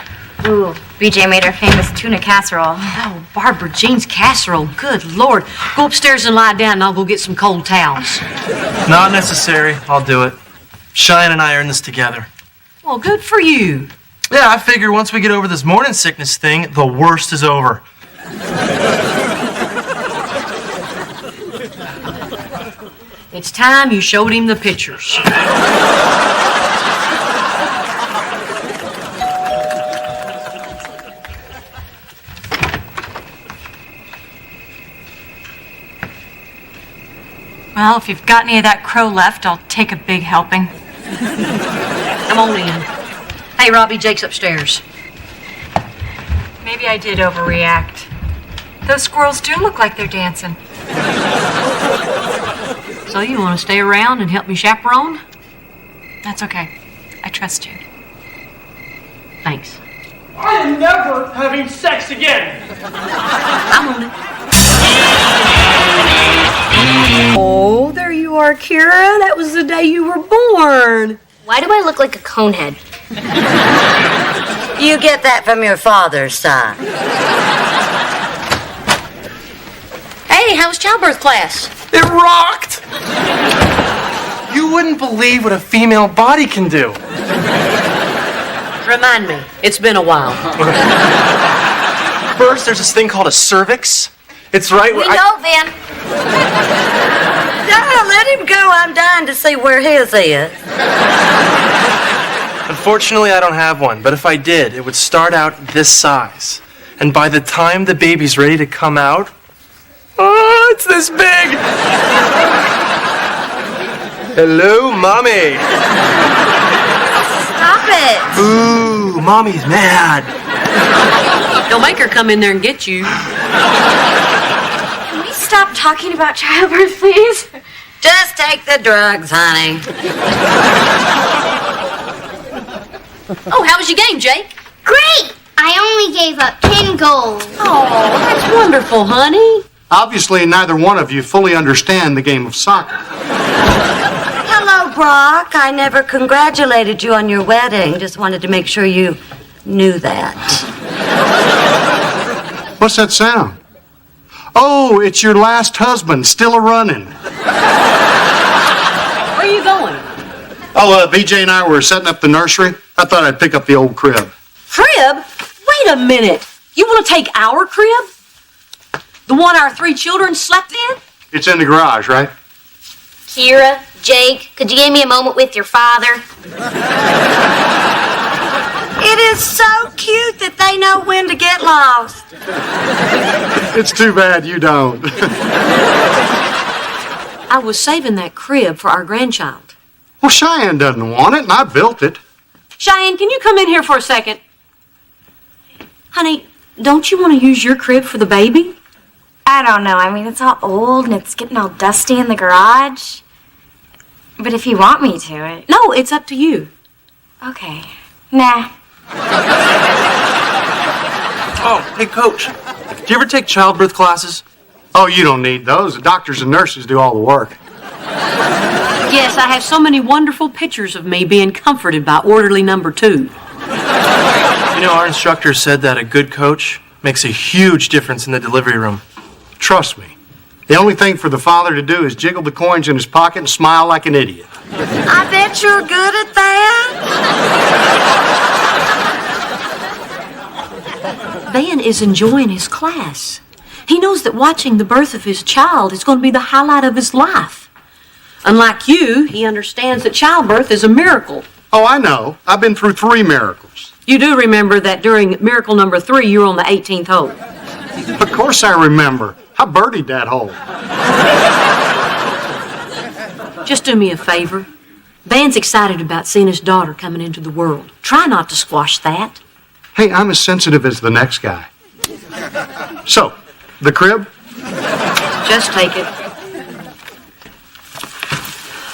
Ooh, BJ made her famous tuna casserole. Oh, Barbara Jean's casserole. Good Lord. Go upstairs and lie down and I'll go get some cold towels. Not necessary. I'll do it. Cheyenne and I are in this together. Well, good for you. Yeah, I figure once we get over this morning sickness thing, the worst is over. It's time you showed him the pictures. Well, if you've got any of that crow left, I'll take a big helping. Come on in. Hey, Robbie, Jake's upstairs. Maybe I did overreact. Those squirrels do look like they're dancing. So you want to stay around and help me chaperone? That's okay. I trust you. Thanks. I am never having sex again. I'm on it. Oh, there you are, Kira. That was the day you were born. Why do I look like a conehead? You get that from your father's side. Hey, how was childbirth class? It rocked! You wouldn't believe what a female body can do. Remind me. It's been a while. First, there's this thing called a cervix. It's right where We know, Van. Yeah, let him go. I'm dying to see where his is. Unfortunately, I don't have one, but if I did, it would start out this size. And by the time the baby's ready to come out, oh, it's this big. Hello, Mommy. Stop it. Ooh. Ooh, Mommy's mad. Don't make her come in there and get you. Can we stop talking about childbirth, please? Just take the drugs, honey. Oh, how was your game, Jake? Great! I only gave up 10 goals. Oh, that's wonderful, honey. Obviously, neither one of you fully understand the game of soccer. Hello, Brock. I never congratulated you on your wedding. Just wanted to make sure you knew that. What's that sound? Oh, it's your last husband, still a-running. Where are you going? Oh, BJ and I were setting up the nursery. I thought I'd pick up the old crib. Crib? Wait a minute. You want to take our crib? The one our 3 children slept in? It's in the garage, right? Kira, Jake, could you give me a moment with your father? It is so cute that they know when to get lost. It's too bad you don't. I was saving that crib for our grandchild. Well, Cheyenne doesn't want it, and I built it. Cheyenne, can you come in here for a second? Honey, don't you want to use your crib for the baby? I don't know. I mean, it's all old and it's getting all dusty in the garage. But if you want me to, No, it's up to you. Okay. Nah. Oh, hey, Coach. Do you ever take childbirth classes? Oh, you don't need those. The doctors and nurses do all the work. Yes, I have so many wonderful pictures of me being comforted by orderly number 2. You know, our instructor said that a good coach makes a huge difference in the delivery room. Trust me. The only thing for the father to do is jiggle the coins in his pocket and smile like an idiot. I bet you're good at that. Van is enjoying his class. He knows that watching the birth of his child is going to be the highlight of his life. Unlike you, he understands that childbirth is a miracle. Oh, I know. I've been through 3 miracles. You do remember that during miracle number 3, you were on the 18th hole. Of course I remember. I birdied that hole. Just do me a favor. Van's excited about seeing his daughter coming into the world. Try not to squash that. Hey, I'm as sensitive as the next guy. So, the crib? Just take it.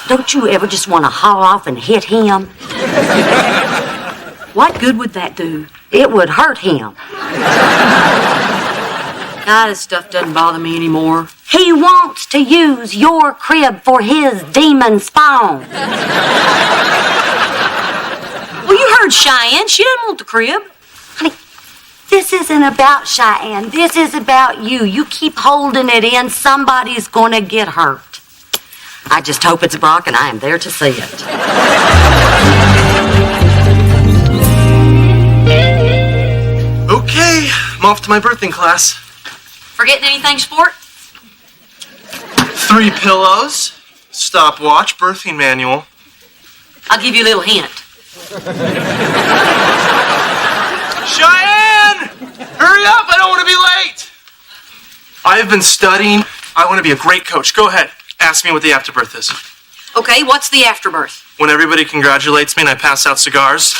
Don't you ever just want to haul off and hit him? What good would that do? It would hurt him. Ah, this stuff doesn't bother me anymore. He wants to use your crib for his demon spawn. Well, you heard Cheyenne. She didn't want the crib. Honey, this isn't about Cheyenne. This is about you. You keep holding it in, somebody's going to get hurt. I just hope it's Brock, and I am there to see it. Okay, I'm off to my birthing class. Forgetting anything, sport? 3 pillows, stopwatch, birthing manual. I'll give you a little hint. Cheyenne! Hurry up, I don't want to be late! I have been studying. I want to be a great coach. Go ahead, ask me what the afterbirth is. Okay, what's the afterbirth? When everybody congratulates me and I pass out cigars.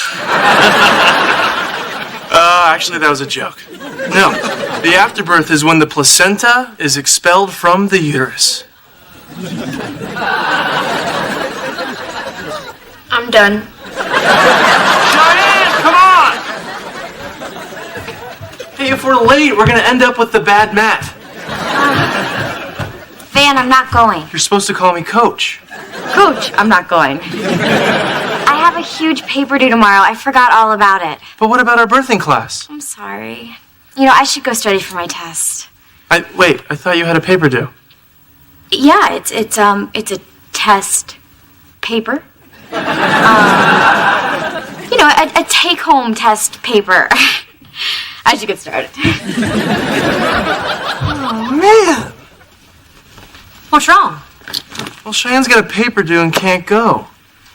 Actually, that was a joke. No, the afterbirth is when the placenta is expelled from the uterus. I'm done. Cheyenne, come on! Hey, if we're late, we're gonna end up with the bad mat. Van, I'm not going. You're supposed to call me Coach. Coach, I'm not going. I have a huge paper due tomorrow. I forgot all about it. But what about our birthing class? I'm sorry. You know, I should go study for my test. Wait, I thought you had a paper due. Yeah, it's a test paper. You know, a take-home test paper. I should get started. Oh, man. What's wrong? Well, Cheyenne's got a paper due and can't go.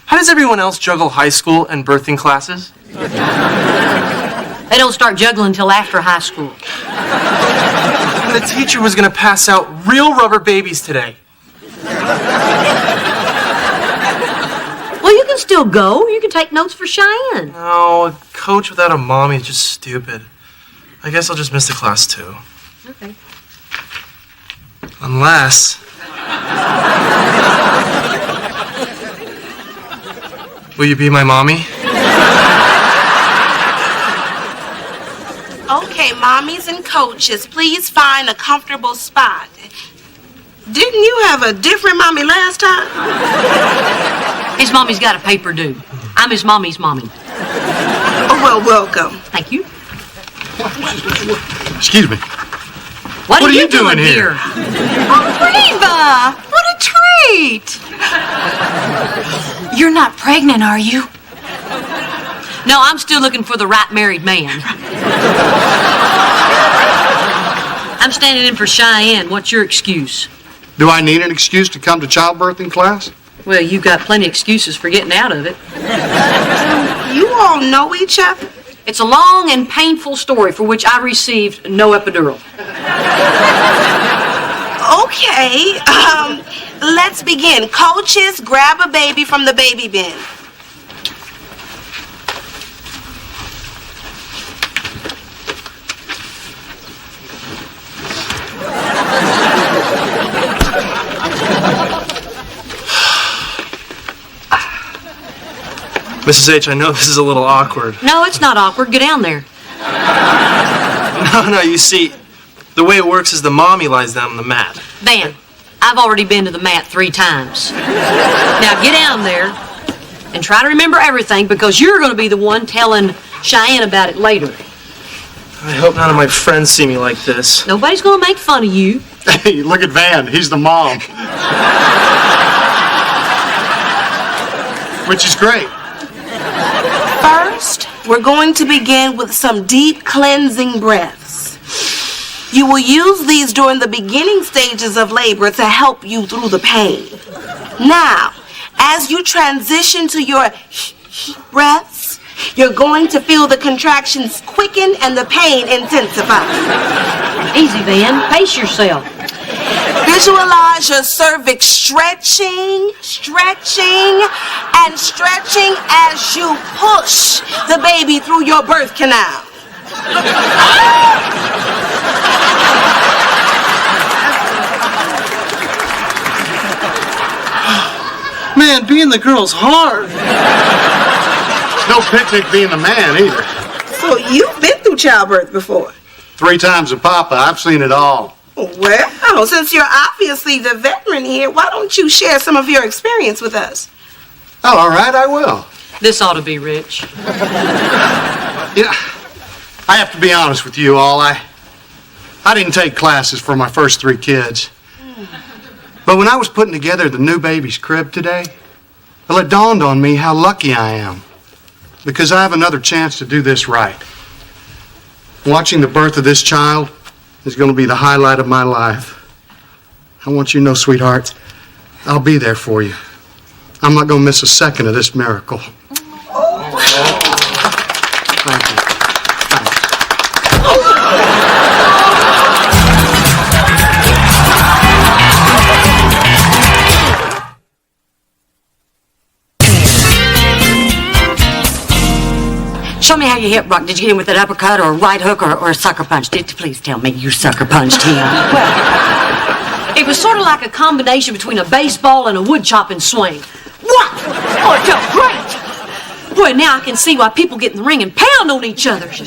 How does everyone else juggle high school and birthing classes? They don't start juggling until after high school. And the teacher was going to pass out real rubber babies today. Well, you can still go. You can take notes for Cheyenne. No, a coach without a mommy is just stupid. I guess I'll just miss the class too. Okay. Unless... Will you be my mommy? Okay, mommies and coaches, please find a comfortable spot. Didn't you have a different mommy last time? His mommy's got a paper due. I'm his mommy's mommy. Oh, well, welcome. Thank you. Excuse me. What are you doing here? Oh, Reba! What a treat! You're not pregnant, are you? No, I'm still looking for the right married man. I'm standing in for Cheyenne. What's your excuse? Do I need an excuse to come to childbirthing class? Well, you've got plenty of excuses for getting out of it. You all know each other? It's a long and painful story for which I received no epidural. Okay, let's begin. Coaches, grab a baby from the baby bin. Mrs. H, I know this is a little awkward. No, it's not awkward. Get down there. No, you see, the way it works is the mommy lies down on the mat. Van, I've already been to the mat 3 times. Now get down there and try to remember everything because you're going to be the one telling Cheyenne about it later. I hope none of my friends see me like this. Nobody's going to make fun of you. Hey, look at Van. He's the mom. Which is great. First, we're going to begin with some deep cleansing breaths. You will use these during the beginning stages of labor to help you through the pain. Now, as you transition to your breaths, you're going to feel the contractions quicken and the pain intensify. Easy, Van. Pace yourself. Visualize your cervix stretching, and stretching as you push the baby through your birth canal. Man, being the girl's hard. No picnic being the man either. So you've been through childbirth before? 3 times a papa. I've seen it all. Well, since you're obviously the veteran here, why don't you share some of your experience with us? Oh, all right, I will. This ought to be rich. Yeah, I have to be honest with you all. I didn't take classes for my first 3 kids. But when I was putting together the new baby's crib today, well, it dawned on me how lucky I am. Because I have another chance to do this right. Watching the birth of this child is going to be the highlight of my life. I want you to know, sweetheart, I'll be there for you. I'm not going to miss a second of this miracle. Thank you. Show me how you hit Brock. Did you hit him with an uppercut or a right hook or a sucker punch? Please tell me you sucker punched him. Well, it was sort of like a combination between a baseball and a wood chopping swing. What? Oh, it felt great. Boy, now I can see why people get in the ring and pound on each other. It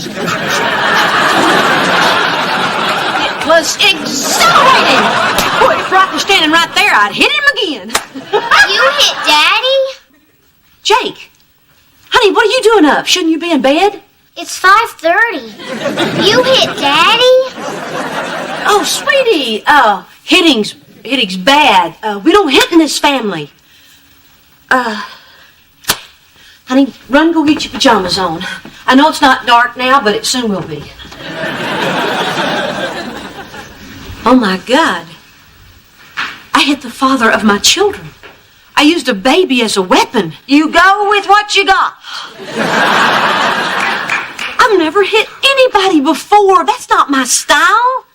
was exhilarating. Boy, if Brock was standing right there, I'd hit him again. You hit Daddy? Jake. Honey, what are you doing up? Shouldn't you be in bed? It's 5:30. You hit Daddy? Oh, sweetie. Hitting's bad. We don't hit in this family. Honey, run go get your pajamas on. I know it's not dark now, but it soon will be. Oh, my God. I hit the father of my children. I used a baby as a weapon. You go with what you got. I've never hit anybody before. That's not my style.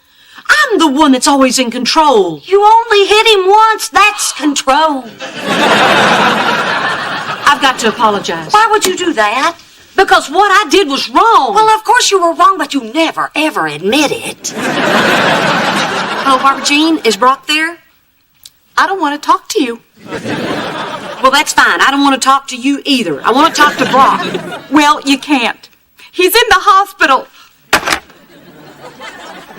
I'm the one that's always in control. You only hit him once. That's control. I've got to apologize. Why would you do that? Because what I did was wrong. Well, of course you were wrong, but you never, ever admit it. Hello, Barbara Jean. Is Brock there? I don't want to talk to you. Well, that's fine. I don't want to talk to you either. I want to talk to Brock. Well, you can't. He's in the hospital.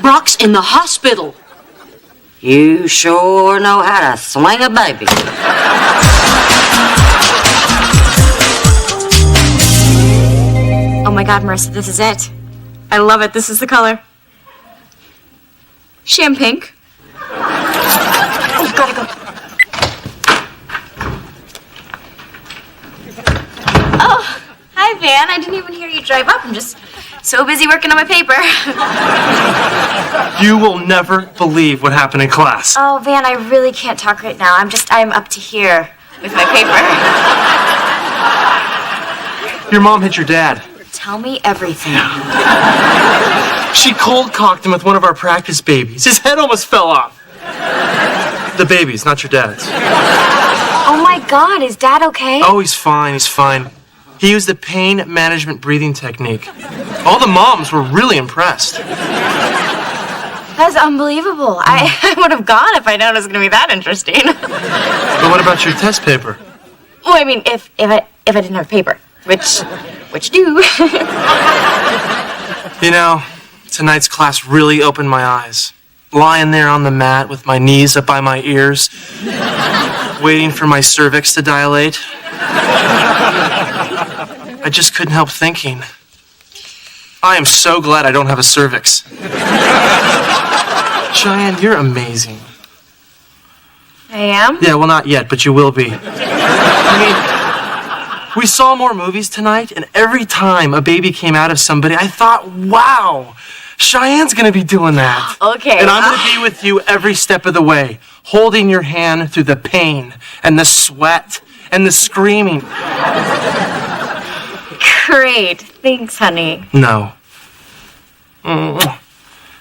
Brock's in the hospital. You sure know how to swing a baby. Oh my God, Marissa, this is it. I love it. This is the color. Champagne. Oh, gotta go. Oh, hi, Van. I didn't even hear you drive up. I'm just so busy working on my paper. You will never believe what happened in class. Oh, Van, I really can't talk right now. I'm up to here with my paper. Your mom hit your dad. Tell me everything. She cold-cocked him with one of our practice babies. His head almost fell off. The baby's, not your dad's. Oh my God, is Dad okay? Oh, he's fine, he's fine. He used the pain management breathing technique. All the moms were really impressed. That's unbelievable. I would have gone if I'd known it was going to be that interesting. But what about your test paper? Well, I mean, if I didn't have paper, which do. You know, tonight's class really opened my eyes. Lying there on the mat with my knees up by my ears, waiting for my cervix to dilate. I just couldn't help thinking, I am so glad I don't have a cervix. Cheyenne, you're amazing. I am? Yeah, well, not yet, but you will be. I mean, we saw more movies tonight, and every time a baby came out of somebody, I thought, wow, Cheyenne's gonna be doing that. Okay. And I'm gonna be with you every step of the way, holding your hand through the pain and the sweat and the screaming. Great. Thanks, honey. No.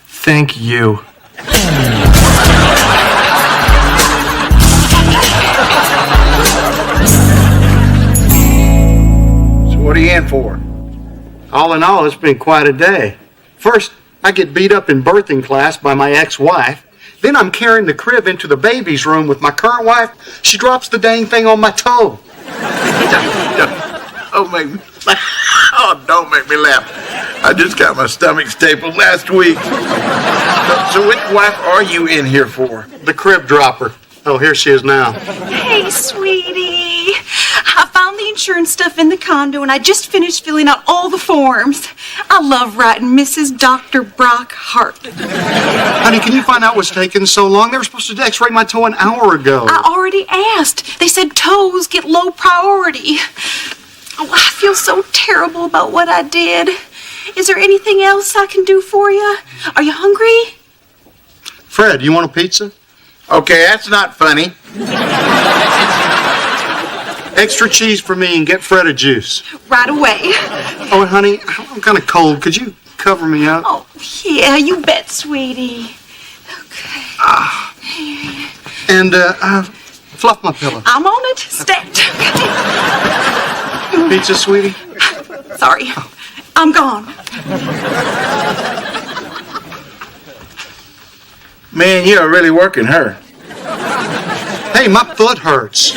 Thank you. What are you in for? All in all, it's been quite a day. First, I get beat up in birthing class by my ex-wife. Then I'm carrying the crib into the baby's room with my current wife. She drops the dang thing on my toe. Don't make me laugh. Oh, don't make me laugh. I just got my stomach stapled last week. So which wife are you in here for? The crib dropper. Oh, here she is now. Hey, sweetie. I found the insurance stuff in the condo, and I just finished filling out all the forms. I love writing Mrs. Dr. Brock Hart. Honey, can you find out what's taking so long? They were supposed to x-ray my toe an hour ago. I already asked. They said toes get low priority. Oh, I feel so terrible about what I did. Is there anything else I can do for you? Are you hungry? Fred, you want a pizza? Okay, that's not funny. Extra cheese for me and get Fred a juice. Right away. Oh, honey, I'm kind of cold. Could you cover me up? Oh, yeah, you bet, sweetie. Okay. And fluff my pillow. I'm on it. Stacked. Pizza, sweetie? Sorry. I'm gone. Man, you are really working her. Hey, my foot hurts.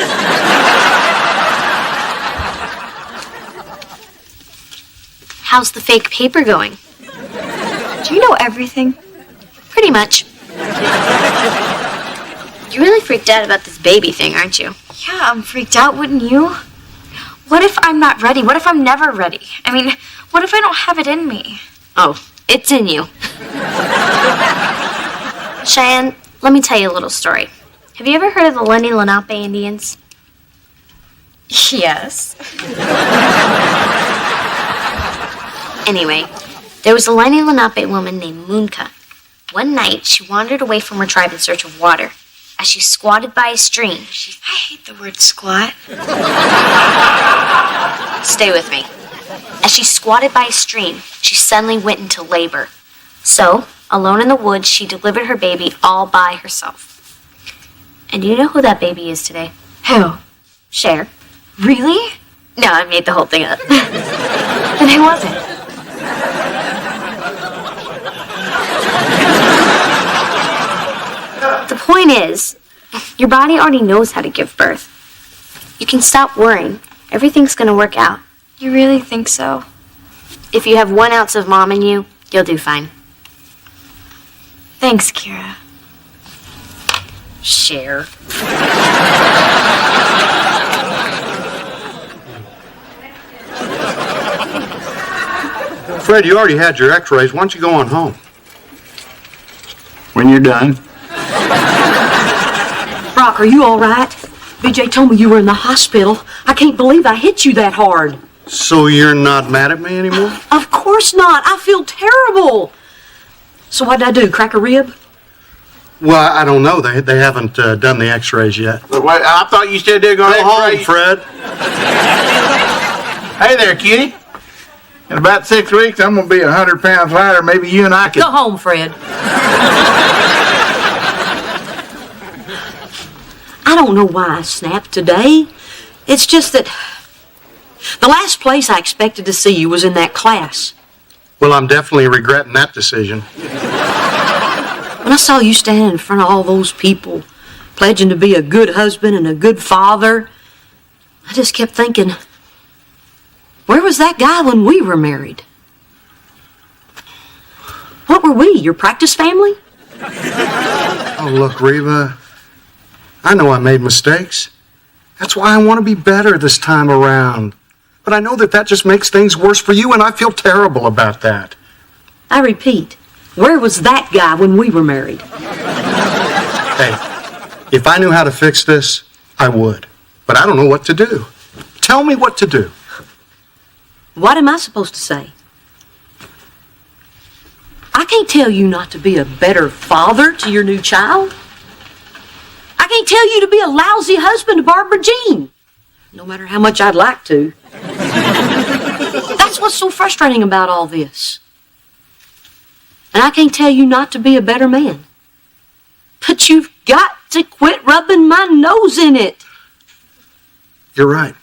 How's the fake paper going? Do you know everything? Pretty much. You're really freaked out about this baby thing, aren't you? Yeah, I'm freaked out, wouldn't you? What if I'm not ready? What if I'm never ready? I mean, what if I don't have it in me? Oh, it's in you. Cheyenne, let me tell you a little story. Have you ever heard of the Lenni Lenape Indians? Yes. Anyway, there was a Lenni Lenape woman named Moonka. One night, she wandered away from her tribe in search of water. As she squatted by a stream, I hate the word squat. Stay with me. As she squatted by a stream, she suddenly went into labor. So, alone in the woods, she delivered her baby all by herself. And do you know who that baby is today? Who? Cher. Really? No, I made the whole thing up. And I wasn't. The point is, your body already knows how to give birth. You can stop worrying. Everything's gonna work out. You really think so? If you have 1 ounce of mom in you, you'll do fine. Thanks, Kira. Share. Fred, you already had your x-rays. Why don't you go on home? When you're done. Brock, are you all right? BJ told me you were in the hospital. I can't believe I hit you that hard. So you're not mad at me anymore? Of course not. I feel terrible. So what did I do, crack a rib? Well, I don't know. They haven't done the x-rays yet. But wait, I thought you said they were going to Go home, x-ray. Fred. Hey there, kitty. In about 6 weeks, I'm going to be 100 pounds lighter. Maybe you and I could... Go home, Fred. I don't know why I snapped today. It's just that the last place I expected to see you was in that class. Well, I'm definitely regretting that decision. When I saw you standing in front of all those people, pledging to be a good husband and a good father, I just kept thinking, where was that guy when we were married? What were we, your practice family? Oh, look, Reba, I know I made mistakes. That's why I want to be better this time around. But I know that just makes things worse for you, and I feel terrible about that. I repeat, where was that guy when we were married? Hey, if I knew how to fix this, I would. But I don't know what to do. Tell me what to do. What am I supposed to say? I can't tell you not to be a better father to your new child. I can't tell you to be a lousy husband to Barbara Jean, no matter how much I'd like to. That's what's so frustrating about all this. And I can't tell you not to be a better man. But you've got to quit rubbing my nose in it. You're right.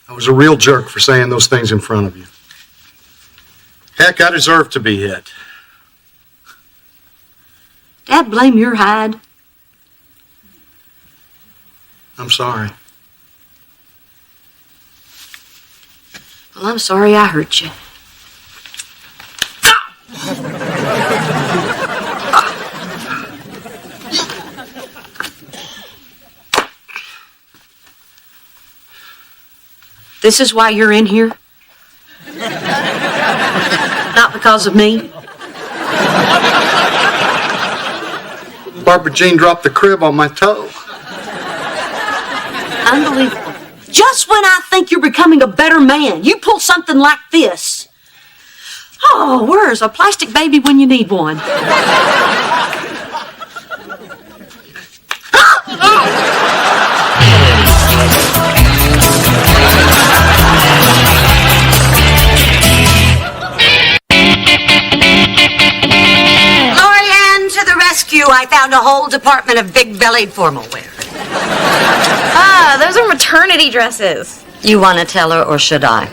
I was a real jerk for saying those things in front of you. Heck, I deserve to be hit. Dad, blame your hide. I'm sorry. Well, I'm sorry I hurt you. This is why you're in here? Not because of me? Barbara Jean dropped the crib on my toe. Unbelievable. Just when I think you're becoming a better man, you pull something like this. Oh, where's a plastic baby when you need one? I found a whole department of big-bellied formal wear. Ah, those are maternity dresses. You want to tell her, or should I?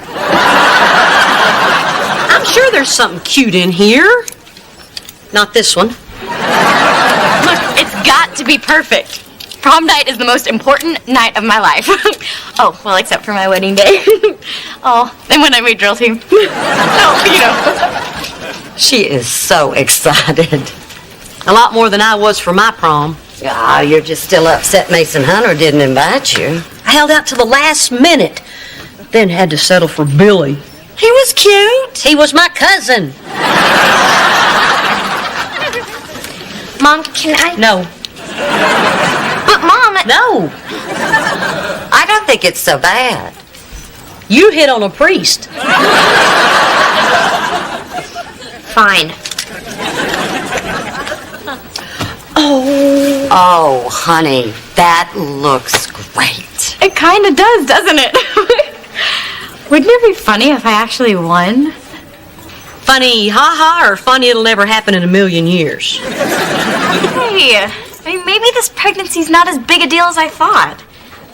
I'm sure there's something cute in here. Not this one. Look, it's got to be perfect. Prom night is the most important night of my life. Oh, well, except for my wedding day. Oh, and when I made drill team. Oh, you know. She is so excited. A lot more than I was for my prom. Ah, you're just still upset Mason Hunter didn't invite you. I held out to the last minute, then had to settle for Billy. He was cute. He was my cousin. Mom, can I? No. But, Mom... No. I don't think it's so bad. You hit on a priest. Fine. Oh, honey, that looks great. It kind of does, doesn't it? Wouldn't it be funny if I actually won? Funny, ha-ha, or funny it'll never happen in a million years? Hey, I mean, maybe this pregnancy's not as big a deal as I thought.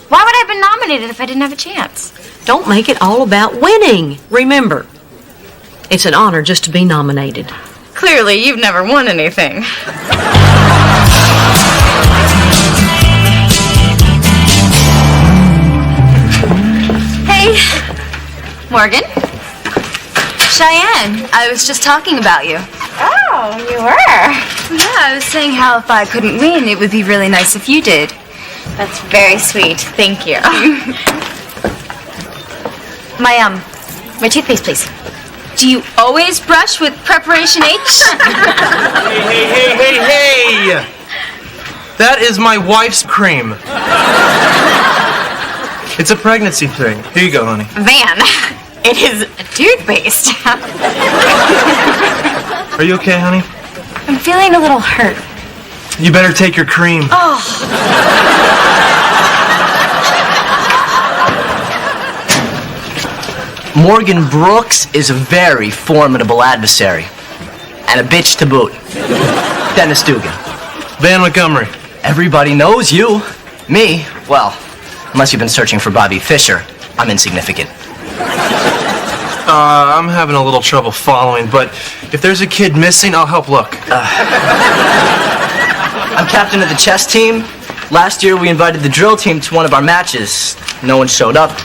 Why would I have been nominated if I didn't have a chance? Don't make it all about winning. Remember, it's an honor just to be nominated. Clearly, you've never won anything. Hey, Morgan. Cheyenne, I was just talking about you. Oh, you were? Yeah, I was saying how if I couldn't win, it would be really nice if you did. That's very sweet. Thank you. My toothpaste, please. Do you always brush with preparation H? Hey! That is my wife's cream. It's a pregnancy thing. Here you go, honey. Van, it is toothpaste. Are you okay, honey? I'm feeling a little hurt. You better take your cream. Morgan Brooks is a very formidable adversary. And a bitch to boot. Dennis Dugan. Van Montgomery. Everybody knows you. Me, well, unless you've been searching for Bobby Fischer, I'm insignificant. I'm having a little trouble following, but if there's a kid missing, I'll help look. I'm captain of the chess team. Last year, we invited the drill team to one of our matches. No one showed up,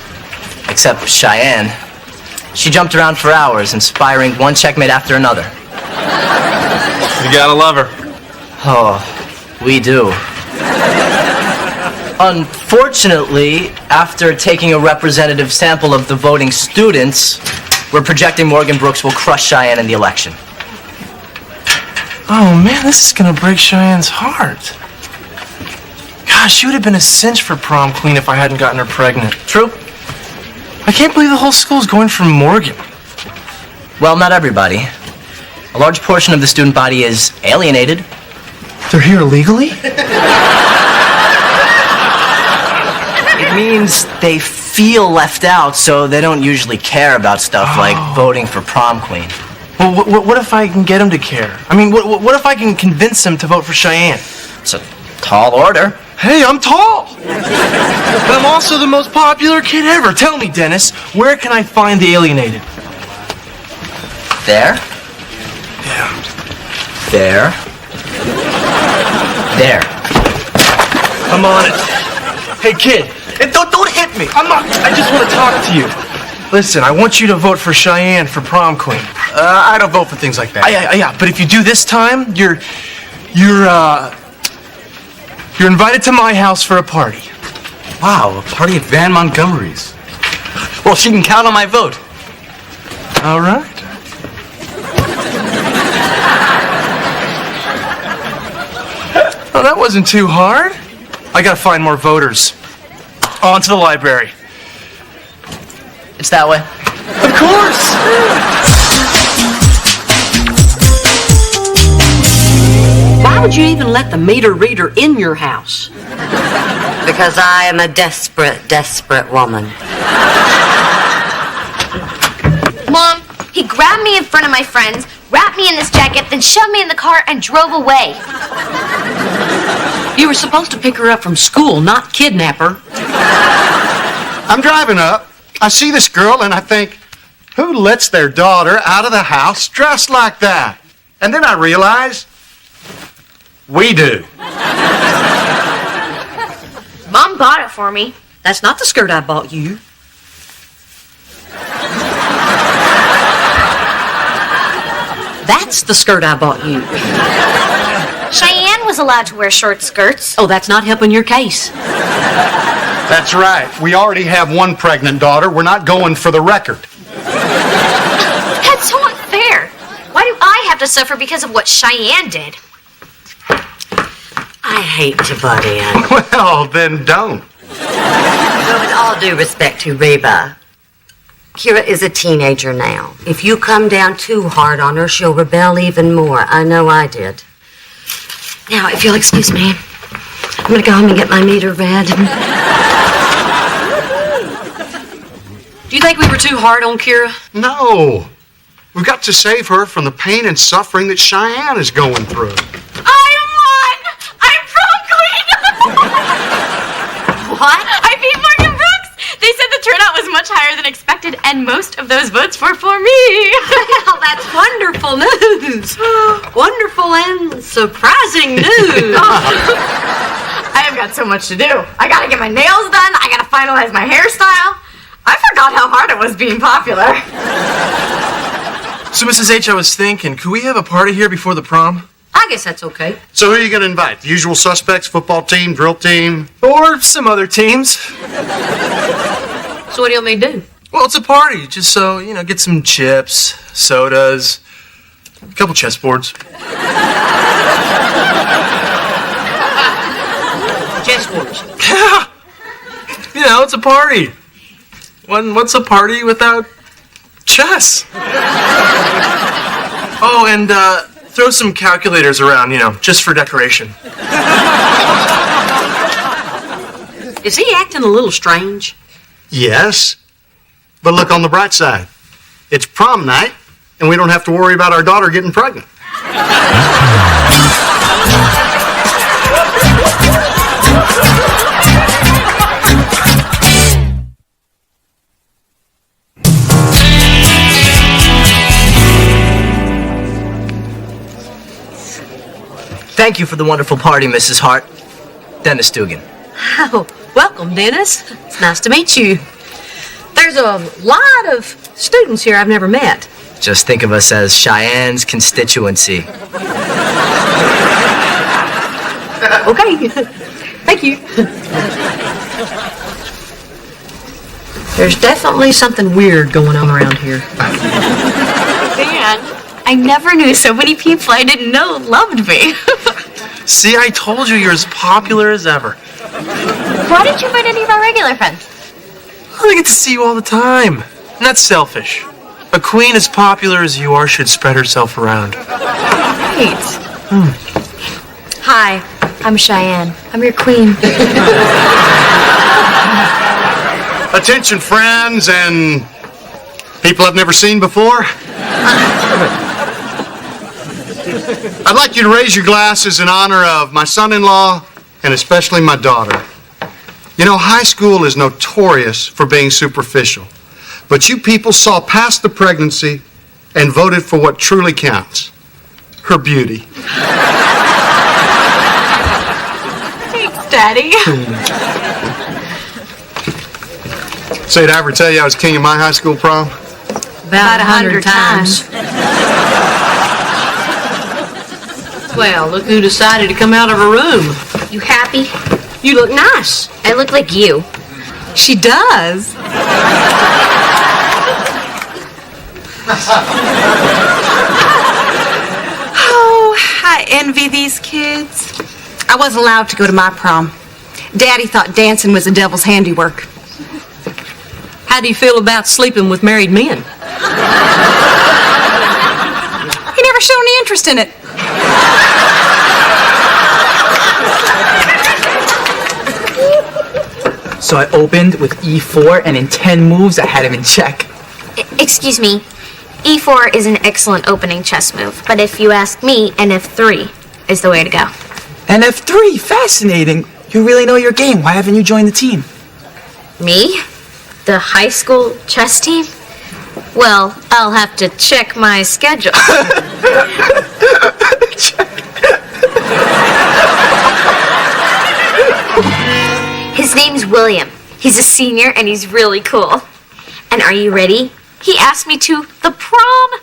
except Cheyenne. She jumped around for hours, inspiring one checkmate after another. You gotta love her. Oh, we do. Unfortunately, after taking a representative sample of the voting students, we're projecting Morgan Brooks will crush Cheyenne in the election. Oh man, this is gonna break Cheyenne's heart. Gosh, she would have been a cinch for prom queen if I hadn't gotten her pregnant. True. I can't believe the whole school's going for Morgan. Well, not everybody. A large portion of the student body is alienated. They're here illegally? It means they feel left out, so they don't usually care about stuff like voting for prom queen. Well, what if I can get them to care? I mean, what if I can convince them to vote for Cheyenne? It's a tall order. Hey, I'm tall! But I'm also the most popular kid ever. Tell me, Dennis, where can I find the alienated? There. Yeah. There. There. I'm on it. Hey, kid, don't hit me. I just want to talk to you. Listen, I want you to vote for Cheyenne for prom queen. I don't vote for things like that. Yeah, but if you do this time, you're invited to my house for a party. Wow, a party at Van Montgomery's. Well, she can count on my vote. All right. Oh, that wasn't too hard. I gotta find more voters. On to the library. It's that way. Of course! Why would you even let the meter reader in your house? Because I am a desperate, desperate woman. Mom, he grabbed me in front of my friends, wrapped me in this jacket, then shoved me in the car and drove away. You were supposed to pick her up from school, not kidnap her. I'm driving up. I see this girl and I think, who lets their daughter out of the house dressed like that? And then I realize, we do. Mom bought it for me. That's not the skirt I bought you. That's the skirt I bought you. Cheyenne was allowed to wear short skirts. Oh, that's not helping your case. That's right. We already have one pregnant daughter. We're not going for the record. That's so unfair. Why do I have to suffer because of what Cheyenne did? I hate to butt in. Well, then don't. But with all due respect to Reba, Kira is a teenager now. If you come down too hard on her, she'll rebel even more. I know I did. Now, if you'll excuse me, I'm going to go home and get my meter read. Do you think we were too hard on Kira? No. We've got to save her from the pain and suffering that Cheyenne is going through. I won! I'm prom queen! What? I beat Morgan Brooks! They said the turnout was much higher higher than expected, and most of those votes were for me. Well, that's wonderful news. Wonderful and surprising news. I have got so much to do. I gotta get my nails done. I gotta finalize my hairstyle. I forgot how hard it was being popular. So, Mrs. H, I was thinking, could we have a party here before the prom? I guess that's okay. So who are you going to invite? The usual suspects, football team, drill team? Or some other teams. So what do you want me to do? Well, it's a party, just so, get some chips, sodas, a couple chessboards. Chessboards? Yeah. It's a party. What's a party without chess? Oh, and throw some calculators around, just for decoration. Is he acting a little strange? Yes. But look on the bright side. It's prom night, and we don't have to worry about our daughter getting pregnant. Thank you for the wonderful party, Mrs. Hart. Dennis Dugan. Oh, welcome, Dennis. It's nice to meet you. There's a lot of students here I've never met. Just think of us as Cheyenne's constituency. Okay. Thank you. There's definitely something weird going on around here. Man, I never knew so many people I didn't know loved me. See, I told you you're as popular as ever. Why didn't you invite any of our regular friends? I get to see you all the time. And that's selfish. A queen as popular as you are should spread herself around. Right. Hi, I'm Cheyenne. I'm your queen. Attention, friends and people I've never seen before. I'd like you to raise your glasses in honor of my son-in-law and especially my daughter. High school is notorious for being superficial, but you people saw past the pregnancy and voted for what truly counts, her beauty. Thanks, Daddy. Say, did I ever tell you I was king of my high school prom? About 100 times. Well, look who decided to come out of her room. You happy? You look nice. I look like you. She does. Oh, I envy these kids. I wasn't allowed to go to my prom. Daddy thought dancing was the devil's handiwork. How do you feel about sleeping with married men? He never showed any interest in it. So I opened with E4, and in 10 moves, I had him in check. Excuse me. E4 is an excellent opening chess move, but if you ask me, NF3 is the way to go. NF3, fascinating. You really know your game. Why haven't you joined the team? Me? The high school chess team? Well, I'll have to check my schedule. His name's William. He's a senior and he's really cool. And are you ready? He asked me to the prom.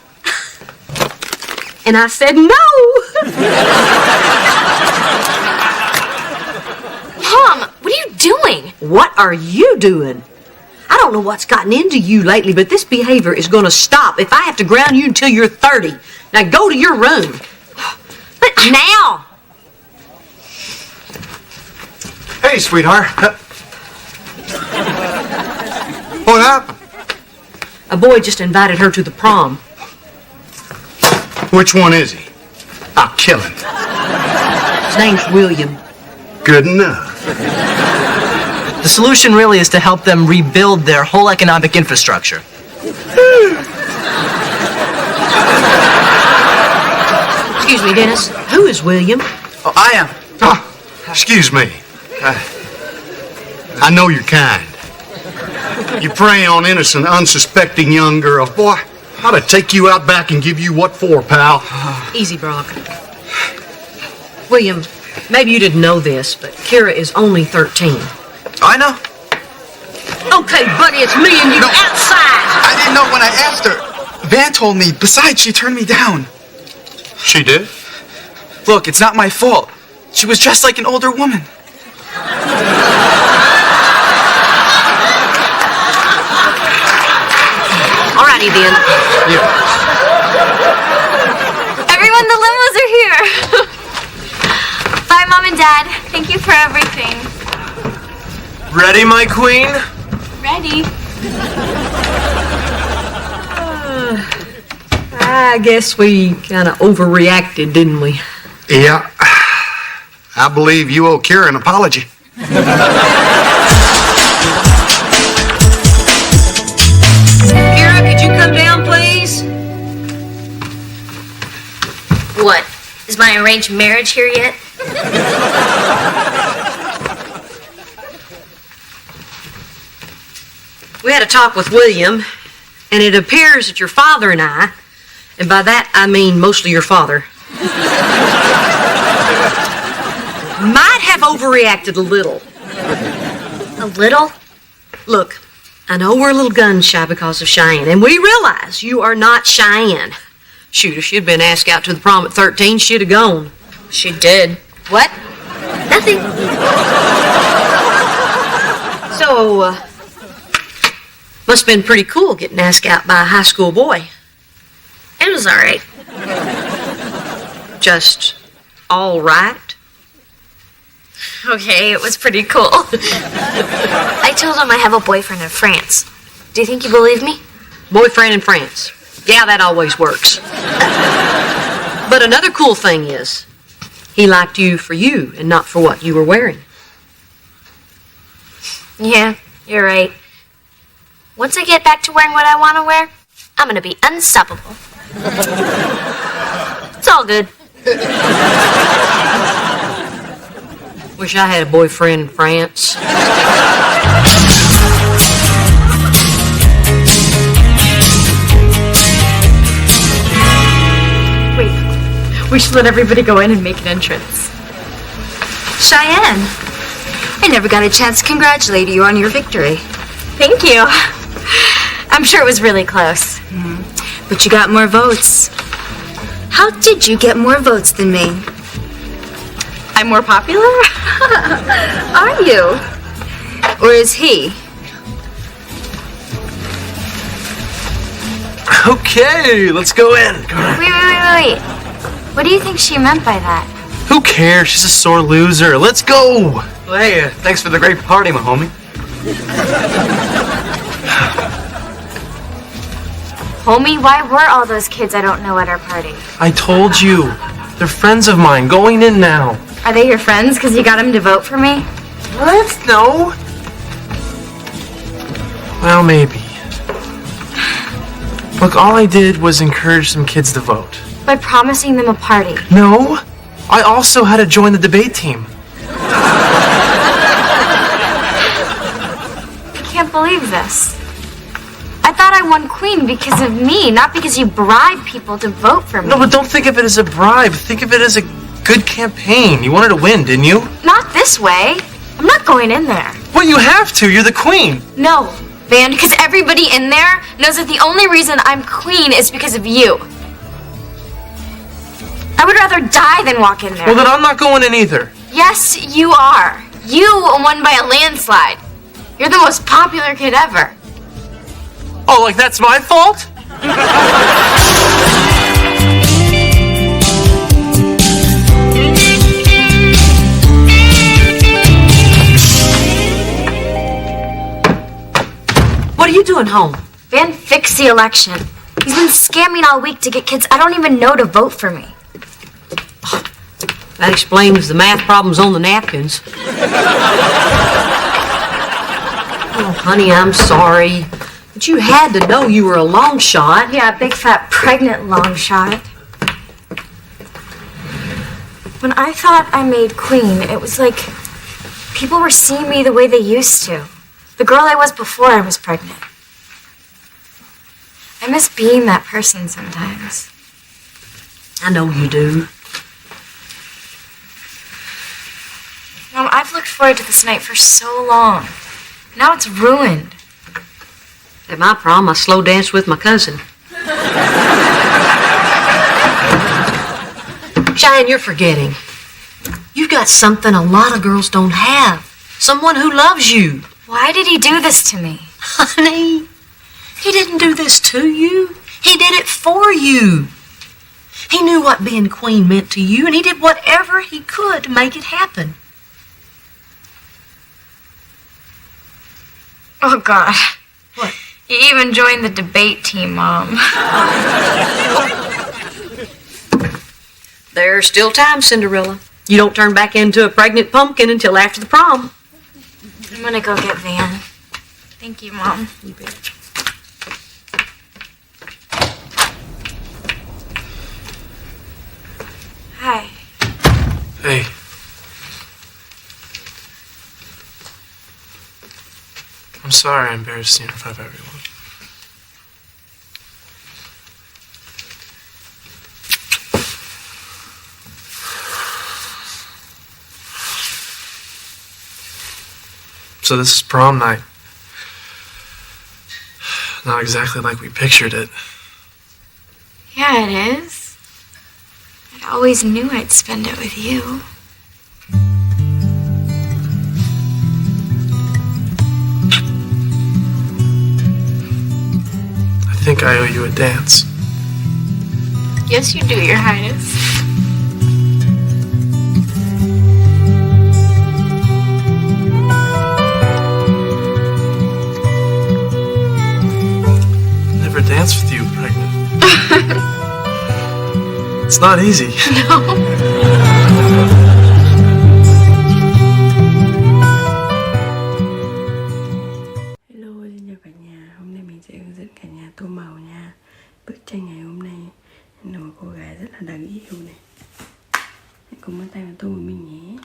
And I said no. Mom, what are you doing? What are you doing? I don't know what's gotten into you lately, but this behavior is going to stop if I have to ground you until you're 30. Now go to your room. But now. Hey, sweetheart. What happened? A boy just invited her to the prom. Which one is he? I'll kill him. His name's William. Good enough. The solution really is to help them rebuild their whole economic infrastructure. Excuse me, Dennis. Who is William? Oh, I am. Excuse me. I know you're kind. You prey on innocent, unsuspecting young girls. Boy, I'd to take you out back and give you what for, pal. Easy, Brock. William, maybe you didn't know this, but Kira is only 13. I know. Okay, buddy, it's me and you outside. I didn't know when I asked her. Van told me. Besides, she turned me down. She did? Look, it's not my fault. She was dressed like an older woman. Alrighty then. Yeah. Everyone, the limos are here. Bye, Mom and Dad. Thank you for everything. Ready, my queen? Ready. I guess we kind of overreacted, didn't we? Yeah. I believe you owe Kira an apology. Kira, could you come down, please? What? Is my arranged marriage here yet? We had a talk with William, and it appears that your father and I, and by that I mean mostly your father, might have overreacted a little. A little? Look, I know we're a little gun shy because of Cheyenne, and we realize you are not Cheyenne. Shoot, if she'd been asked out to the prom at 13, she'd have gone. She did. What? Nothing. So, must have been pretty cool getting asked out by a high school boy. It was all right. Just all right? Okay, it was pretty cool. I told him I have a boyfriend in France. Do you think you believe me? Boyfriend in France. Yeah, that always works. But another cool thing is, he liked you for you and not for what you were wearing. Yeah, you're right. Once I get back to wearing what I want to wear, I'm gonna be unstoppable. It's all good. Wish I had a boyfriend in France. Wait, we should let everybody go in and make an entrance. Cheyenne, I never got a chance to congratulate you on your victory. Thank you. I'm sure it was really close. But you got more votes. How did you get more votes than me? I'm more popular? Are you? Or is he? Okay, let's go in. Come on. Wait. What do you think she meant by that? Who cares? She's a sore loser. Let's go. Well, hey, thanks for the great party, my homie. Homie, why were all those kids I don't know at our party? I told you. They're friends of mine. Going in now. Are they your friends because you got them to vote for me? What? No. Well, maybe. Look, all I did was encourage some kids to vote. By promising them a party. No. I also had to join the debate team. I can't believe this. I thought I won Queen because of me, not because you bribe people to vote for me. No, but don't think of it as a bribe. Think of it as a good campaign. You wanted to win, didn't you? Not this way. I'm not going in there. Well, you have to. You're the queen. No, Van, because everybody in there knows that the only reason I'm queen is because of you. I would rather die than walk in there. Well, then I'm not going in either. Yes, you are. You won by a landslide. You're the most popular kid ever. Oh, like that's my fault? What are you doing home? Van fixed the election. He's been scamming all week to get kids I don't even know to vote for me. That explains the math problems on the napkins. Oh, honey, I'm sorry. But you had to know you were a long shot. Yeah, big fat pregnant long shot. When I thought I made Queen, it was like people were seeing me the way they used to. The girl I was before I was pregnant. I miss being that person sometimes. I know you do. Mom, I've looked forward to this night for so long. Now it's ruined. At my prom, I slow danced with my cousin. Cheyenne, you're forgetting. You've got something a lot of girls don't have. Someone who loves you. Why did he do this to me? Honey, he didn't do this to you. He did it for you. He knew what being queen meant to you, and he did whatever he could to make it happen. Oh, God. What? You even joined the debate team, Mom. There's still time, Cinderella. You don't turn back into a pregnant pumpkin until after the prom. I'm gonna go get Van. Thank you, Mom. You bet. Hi. Hey. I'm sorry I embarrassed you in front of everyone. So this is prom night. Not exactly like we pictured it. Yeah, it is. I always knew I'd spend it with you. I think I owe you a dance. Yes, you do, Your Highness. Never danced with you pregnant. It's not easy. Hello, xin chào cả nhà. Hôm nay mình sẽ hướng dẫn cả nhà tô màu nha. Bức tranh ngày hôm nay là một cô gái rất là đáng yêu này. Hãy cùng bắt tay vào tô với mình nhé.